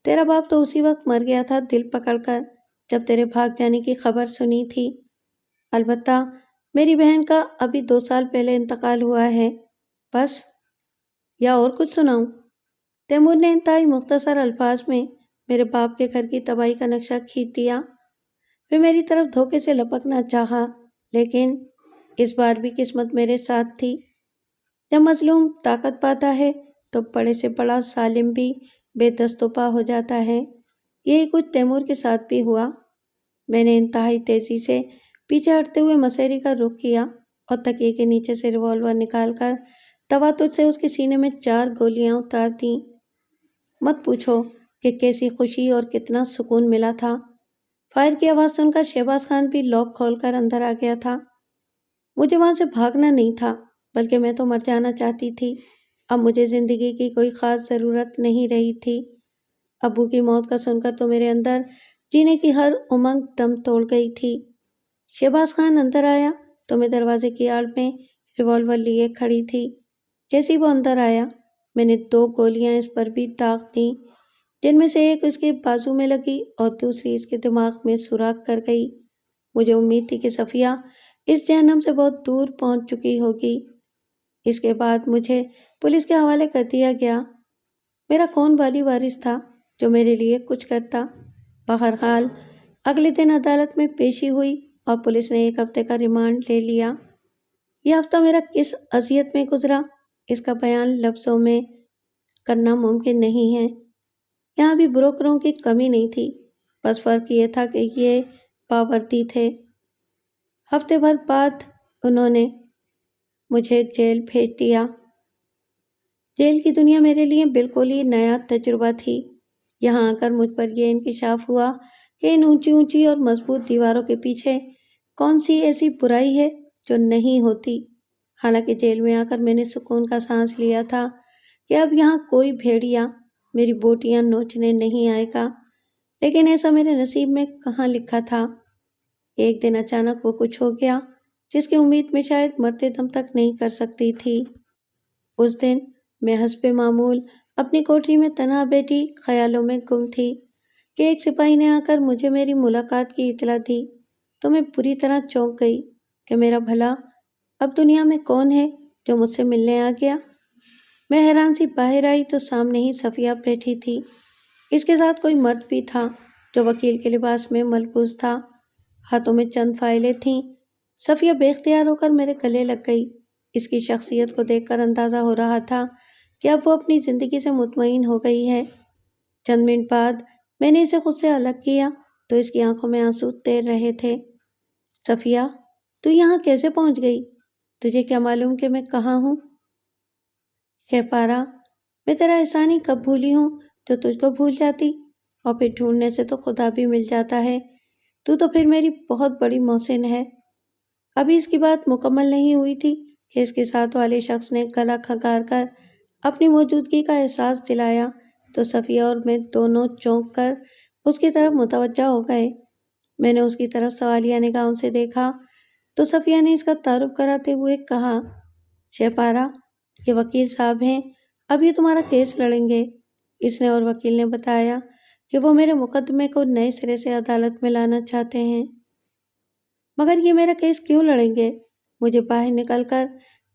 تیرا باپ تو اسی وقت مر گیا تھا دل پکڑ کر جب تیرے بھاگ جانے کی خبر سنی تھی۔ البتہ میری بہن کا ابھی 2 سال پہلے انتقال ہوا ہے۔ بس یا اور کچھ سناؤں؟ تیمور نے انتہائی مختصر الفاظ میں میرے باپ کے گھر کی تباہی کا نقشہ کھینچ دیا۔ وہ میری طرف دھوکے سے لپکنا چاہا، لیکن اس بار بھی قسمت میرے ساتھ تھی۔ جب مظلوم طاقت پاتا ہے تو بڑے سے بڑا ظالم بھی بے دست و پا ہو جاتا ہے۔ یہی کچھ تیمور کے ساتھ بھی ہوا۔ میں نے انتہائی تیزی سے پیچھے ہٹتے ہوئے مسیری کا رخ کیا اور تکیے کے نیچے سے ریوالور نکال کر تواتر سے اس کے سینے میں 4 گولیاں اتار دیں۔ مت پوچھو کہ کیسی خوشی اور کتنا سکون ملا تھا۔ فائر کی آواز سن کر شہباز خان بھی لاک کھول کر اندر آ گیا تھا۔ مجھے وہاں سے بھاگنا نہیں تھا، بلکہ میں تو مر جانا چاہتی تھی۔ اب مجھے زندگی کی کوئی خاص ضرورت نہیں رہی تھی۔ ابو کی موت کا سن کر تو میرے اندر جینے کی ہر امنگ دم توڑ گئی تھی۔ شہباز خان اندر آیا تو میں دروازے کی آڑ میں ریوالور لیے کھڑی تھی۔ جیسے وہ اندر آیا میں نے 2 گولیاں اس پر بھی داغ دیں، جن میں سے ایک اس کے بازو میں لگی اور دوسری اس کے دماغ میں سوراخ کر گئی۔ مجھے امید تھی کہ صفیہ اس جہنم سے بہت دور پہنچ چکی ہوگی۔ اس کے بعد مجھے پولیس کے حوالے کر دیا گیا۔ میرا کون والی وارث تھا جو میرے لیے کچھ کرتا؟ بہرحال اگلے دن عدالت میں پیشی ہوئی اور پولیس نے 1 ہفتے کا ریمانڈ لے لیا۔ یہ ہفتہ میرا کس اذیت میں گزرا اس کا بیان لفظوں میں کرنا ممکن نہیں ہے۔ یہاں بھی بروکروں کی کمی نہیں تھی، بس فرق یہ تھا کہ یہ باوردی تھے۔ ہفتے بھر بعد انہوں نے مجھے جیل بھیج دیا۔ جیل کی دنیا میرے لیے بالکل ہی نیا تجربہ تھی۔ یہاں آ کر مجھ پر یہ انکشاف ہوا کہ ان اونچی اونچی اور مضبوط دیواروں کے پیچھے کون سی ایسی برائی ہے جو نہیں ہوتی۔ حالانکہ جیل میں آ کر میں نے سکون کا سانس لیا تھا کہ اب یہاں کوئی بھیڑیا میری بوٹیاں نوچنے نہیں آئے گا، لیکن ایسا میرے نصیب میں کہاں لکھا تھا۔ ایک دن اچانک وہ کچھ ہو گیا جس کی امید میں شاید مرتے دم تک نہیں کر سکتی تھی۔ اس دن میں حسب معمول اپنی کوٹری میں تنہا بیٹھی خیالوں میں گم تھی کہ ایک سپاہی نے آ کر مجھے میری ملاقات کی اطلاع دی تو میں بری طرح چونک گئی کہ میرا بھلا اب دنیا میں کون ہے جو مجھ سے ملنے آ گیا۔ میں حیران سی باہر آئی تو سامنے ہی صفیہ بیٹھی تھی۔ اس کے ساتھ کوئی مرد بھی تھا جو وکیل کے لباس میں ملبوس تھا۔ ہاتھوں میں چند فائلیں تھیں۔ صفیہ بے اختیار ہو کر میرے گلے لگ گئی۔ اس کی شخصیت کو دیکھ کر اندازہ ہو رہا تھا کہ اب وہ اپنی زندگی سے مطمئن ہو گئی ہے۔ چند منٹ بعد میں نے اسے خود سے الگ کیا تو اس کی آنکھوں میں آنسو تیر رہے تھے۔ صفیہ، تو یہاں کیسے پہنچ گئی؟ تجھے کیا معلوم کہ میں کہاں ہوں؟ شہپارا، میں تیرا احسان ہی کب بھولی ہوں جو تجھ کو بھول جاتی، اور پھر ڈھونڈنے سے تو خدا بھی مل جاتا ہے۔ تو پھر میری بہت بڑی محسن ہے۔ ابھی اس کی بات مکمل نہیں ہوئی تھی کہ اس کے ساتھ والے شخص نے گلا کھنگار کر اپنی موجودگی کا احساس دلایا تو صفیہ اور میں دونوں چونک کر اس کی طرف متوجہ ہو گئے۔ میں نے اس کی طرف سوالیہ نگاہوں سے دیکھا تو صفیہ نے اس کا تعارف کراتے ہوئے کہا، شہپارا، یہ وکیل صاحب ہیں، اب یہ تمہارا کیس لڑیں گے۔ اس نے اور وکیل نے بتایا کہ وہ میرے مقدمے کو نئے سرے سے عدالت میں لانا چاہتے ہیں۔ مگر یہ میرا کیس کیوں لڑیں گے؟ مجھے باہر نکل کر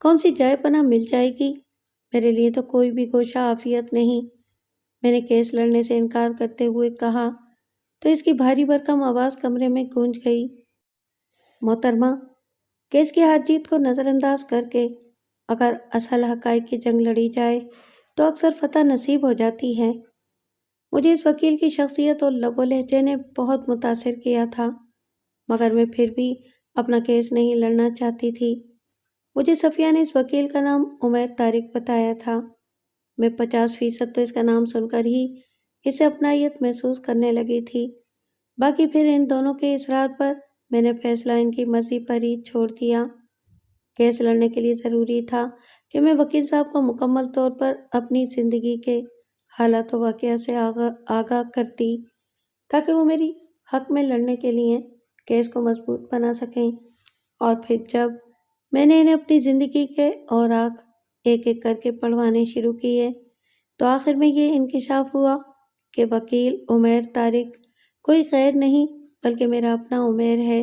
کون سی جائے پناہ مل جائے گی؟ میرے لیے تو کوئی بھی گوشہ عافیت نہیں۔ میں نے کیس لڑنے سے انکار کرتے ہوئے کہا تو اس کی بھاری بھرکم آواز کمرے میں گونج گئی۔ محترمہ، کیس کی ہار جیت کو نظر انداز کر کے اگر اصل حقائق کی جنگ لڑی جائے تو اکثر فتح نصیب ہو جاتی ہے۔ مجھے اس وکیل کی شخصیت اور لب و لہجے نے بہت متاثر کیا تھا، مگر میں پھر بھی اپنا کیس نہیں لڑنا چاہتی تھی۔ مجھے صفیہ نے اس وکیل کا نام عمیر طارق بتایا تھا۔ میں 50% تو اس کا نام سن کر ہی اسے اپنائیت محسوس کرنے لگی تھی۔ باقی پھر ان دونوں کے اصرار پر میں نے فیصلہ ان کی مرضی پر ہی چھوڑ دیا۔ کیس لڑنے کے لیے ضروری تھا کہ میں وکیل صاحب کو مکمل طور پر اپنی زندگی کے حالات و واقعہ سے آگاہ کرتی تاکہ وہ میری حق میں لڑنے کے لیے کیس کو مضبوط بنا سکیں۔ اور پھر جب میں نے انہیں اپنی زندگی کے اوراق ایک ایک کر کے پڑھوانے شروع کیے تو آخر میں یہ انکشاف ہوا کہ وکیل عمیر طارق کوئی غیر نہیں بلکہ میرا اپنا عمیر ہے،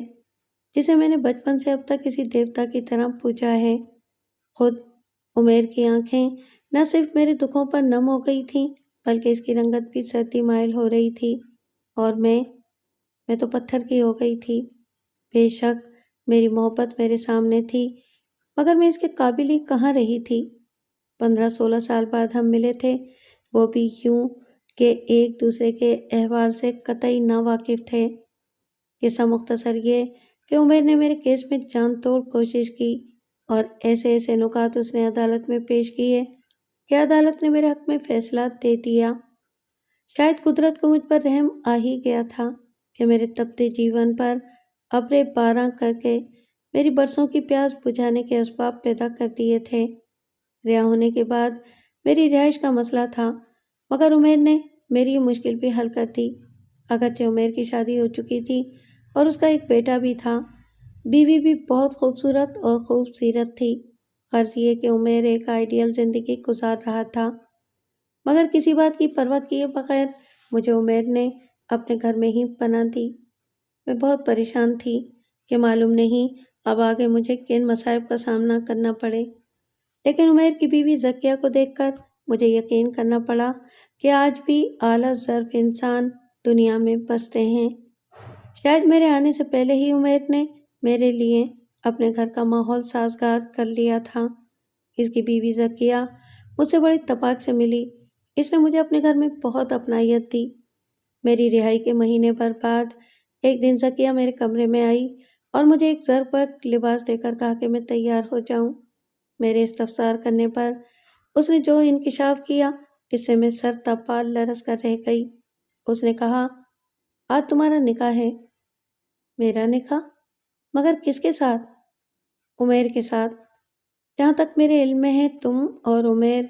جسے میں نے بچپن سے اب تک کسی دیوتا کی طرح پوجا ہے۔ خود عمیر کی آنکھیں نہ صرف میرے دکھوں پر نم ہو گئی تھیں بلکہ اس کی رنگت بھی سردی مائل ہو رہی تھی، اور میں تو پتھر کی ہو گئی تھی۔ بے شک میری محبت میرے سامنے تھی، مگر میں اس کے قابل ہی کہاں رہی تھی۔ 15-16 سال بعد ہم ملے تھے، وہ بھی یوں کہ ایک دوسرے کے احوال سے قطعی ناواقف تھے۔ قصہ مختصر یہ کہ عمیر نے میرے کیس میں جان توڑ کوشش کی اور ایسے ایسے نکات اس نے عدالت میں پیش کیے کہ عدالت نے میرے حق میں فیصلہ دے دیا۔ شاید قدرت کو مجھ پر رحم آ ہی گیا تھا کہ میرے تپتے جیون پر ابریں باران کر کے میری برسوں کی پیاس بجھانے کے اسباب پیدا کر دیے تھے۔ رہا ہونے کے بعد میری رہائش کا مسئلہ تھا، مگر عمیر نے میری یہ مشکل بھی حل کر دی۔ اگرچہ عمیر کی شادی ہو چکی تھی اور اس کا ایک بیٹا بھی تھا، بیوی بھی بہت خوبصورت اور خوب سیرت تھی۔ غرض یہ کہ عمیر ایک آئیڈیل زندگی گزار رہا تھا، مگر کسی بات کی پرواہ کیے بغیر مجھے عمیر نے اپنے گھر میں ہی پناہ دی۔ میں بہت پریشان تھی کہ معلوم نہیں اب آگے مجھے کن مصائب کا سامنا کرنا پڑے، لیکن عمیر کی بیوی ذکیہ کو دیکھ کر مجھے یقین کرنا پڑا کہ آج بھی اعلیٰ ضرب انسان دنیا میں بستے ہیں۔ شاید میرے آنے سے پہلے ہی عمیر نے میرے لیے اپنے گھر کا ماحول سازگار کر لیا تھا۔ اس کی بیوی ذکیہ مجھ سے بڑی اتفاق سے ملی۔ اس نے مجھے اپنے گھر میں بہت اپنائیت دی۔ میری رہائی کے مہینے بھر بعد ایک دن ذکیہ میرے کمرے میں آئی اور مجھے ایک زربک لباس دے کر کہا کہ میں تیار ہو جاؤں۔ میرے استفسار کرنے پر اس نے جو انکشاف کیا اس سے میں سر تا پا لرز کر رہ گئی۔ اس نے کہا، آج تمہارا نکاح ہے۔ میرا نکاح؟ مگر کس کے ساتھ؟ عمیر کے ساتھ۔ جہاں تک میرے علم میں ہے تم اور عمیر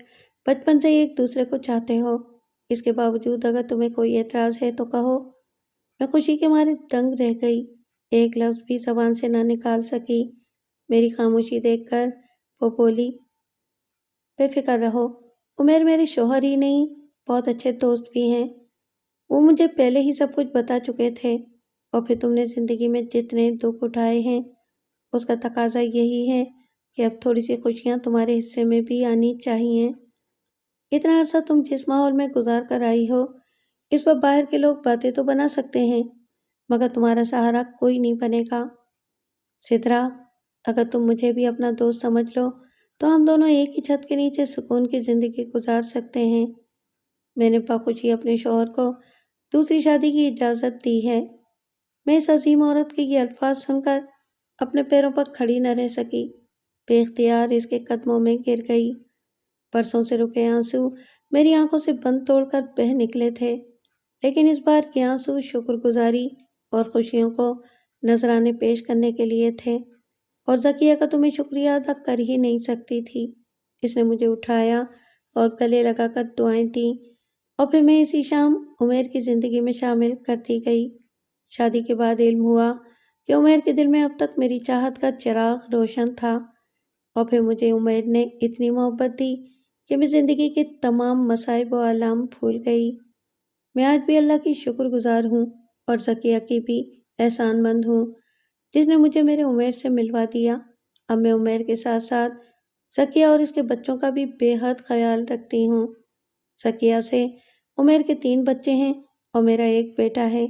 بچپن سے ہی ایک دوسرے کو چاہتے ہو۔ اس کے باوجود اگر تمہیں کوئی اعتراض ہے تو کہو۔ میں خوشی کے مارے دنگ رہ گئی، ایک لفظ بھی زبان سے نہ نکال سکی۔ میری خاموشی دیکھ کر وہ بولی، بے فکر رہو، عمیر میرے شوہر ہی نہیں بہت اچھے دوست بھی ہیں۔ وہ مجھے پہلے ہی سب کچھ بتا چکے تھے، اور پھر تم نے زندگی میں جتنے دکھ اٹھائے ہیں اس کا تقاضا یہی ہے کہ اب تھوڑی سی خوشیاں تمہارے حصے میں بھی آنی چاہیے۔ اتنا عرصہ تم جس ماحول میں گزار کر آئی ہو اس پر باہر کے لوگ باتیں تو بنا سکتے ہیں، مگر تمہارا سہارا کوئی نہیں بنے گا۔ سدرا، اگر تم مجھے بھی اپنا دوست سمجھ لو تو ہم دونوں ایک ہی چھت کے نیچے سکون کی زندگی گزار سکتے ہیں۔ میں نے بخوشی اپنے شوہر کو دوسری شادی کی اجازت دی ہے۔ میں اس عظیم عورت کے یہ الفاظ سن کر اپنے پیروں پر کھڑی نہ رہ سکی، بے اختیار اس کے قدموں میں گر گئی۔ برسوں سے رکے آنسو میری آنکھوں سے بند توڑ کر بہہ نکلے تھے، لیکن اس بار کے آنسو شکر گزاری اور خوشیوں کو نذرانے پیش کرنے کے لیے تھے، اور ذکیہ کا تو میں شکریہ ادا کر ہی نہیں سکتی تھی۔ اس نے مجھے اٹھایا اور گلے لگا کر دعائیں دیں، اور پھر میں اسی شام عمیر کی زندگی میں شامل کرتی گئی۔ شادی کے بعد علم ہوا کہ عمیر کے دل میں اب تک میری چاہت کا چراغ روشن تھا، اور پھر مجھے عمیر نے اتنی محبت دی کہ میں زندگی کے تمام مصائب و آلام بھول گئی۔ میں آج بھی اللہ کی شکر گزار ہوں اور ذکیہ کی بھی احسان مند ہوں جس نے مجھے میرے عمیر سے ملوا دیا۔ اب میں عمیر کے ساتھ ساتھ سکیہ اور اس کے بچوں کا بھی بے حد خیال رکھتی ہوں۔ سکیہ سے عمیر کے 3 بچے ہیں اور میرا ایک بیٹا ہے۔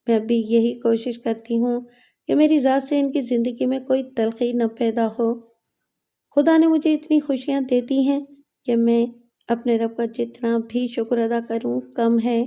میں اب بھی یہی کوشش کرتی ہوں کہ میری ذات سے ان کی زندگی میں کوئی تلخی نہ پیدا ہو۔ خدا نے مجھے اتنی خوشیاں دیتی ہیں کہ میں اپنے رب کا جتنا بھی شکر ادا کروں کم ہے۔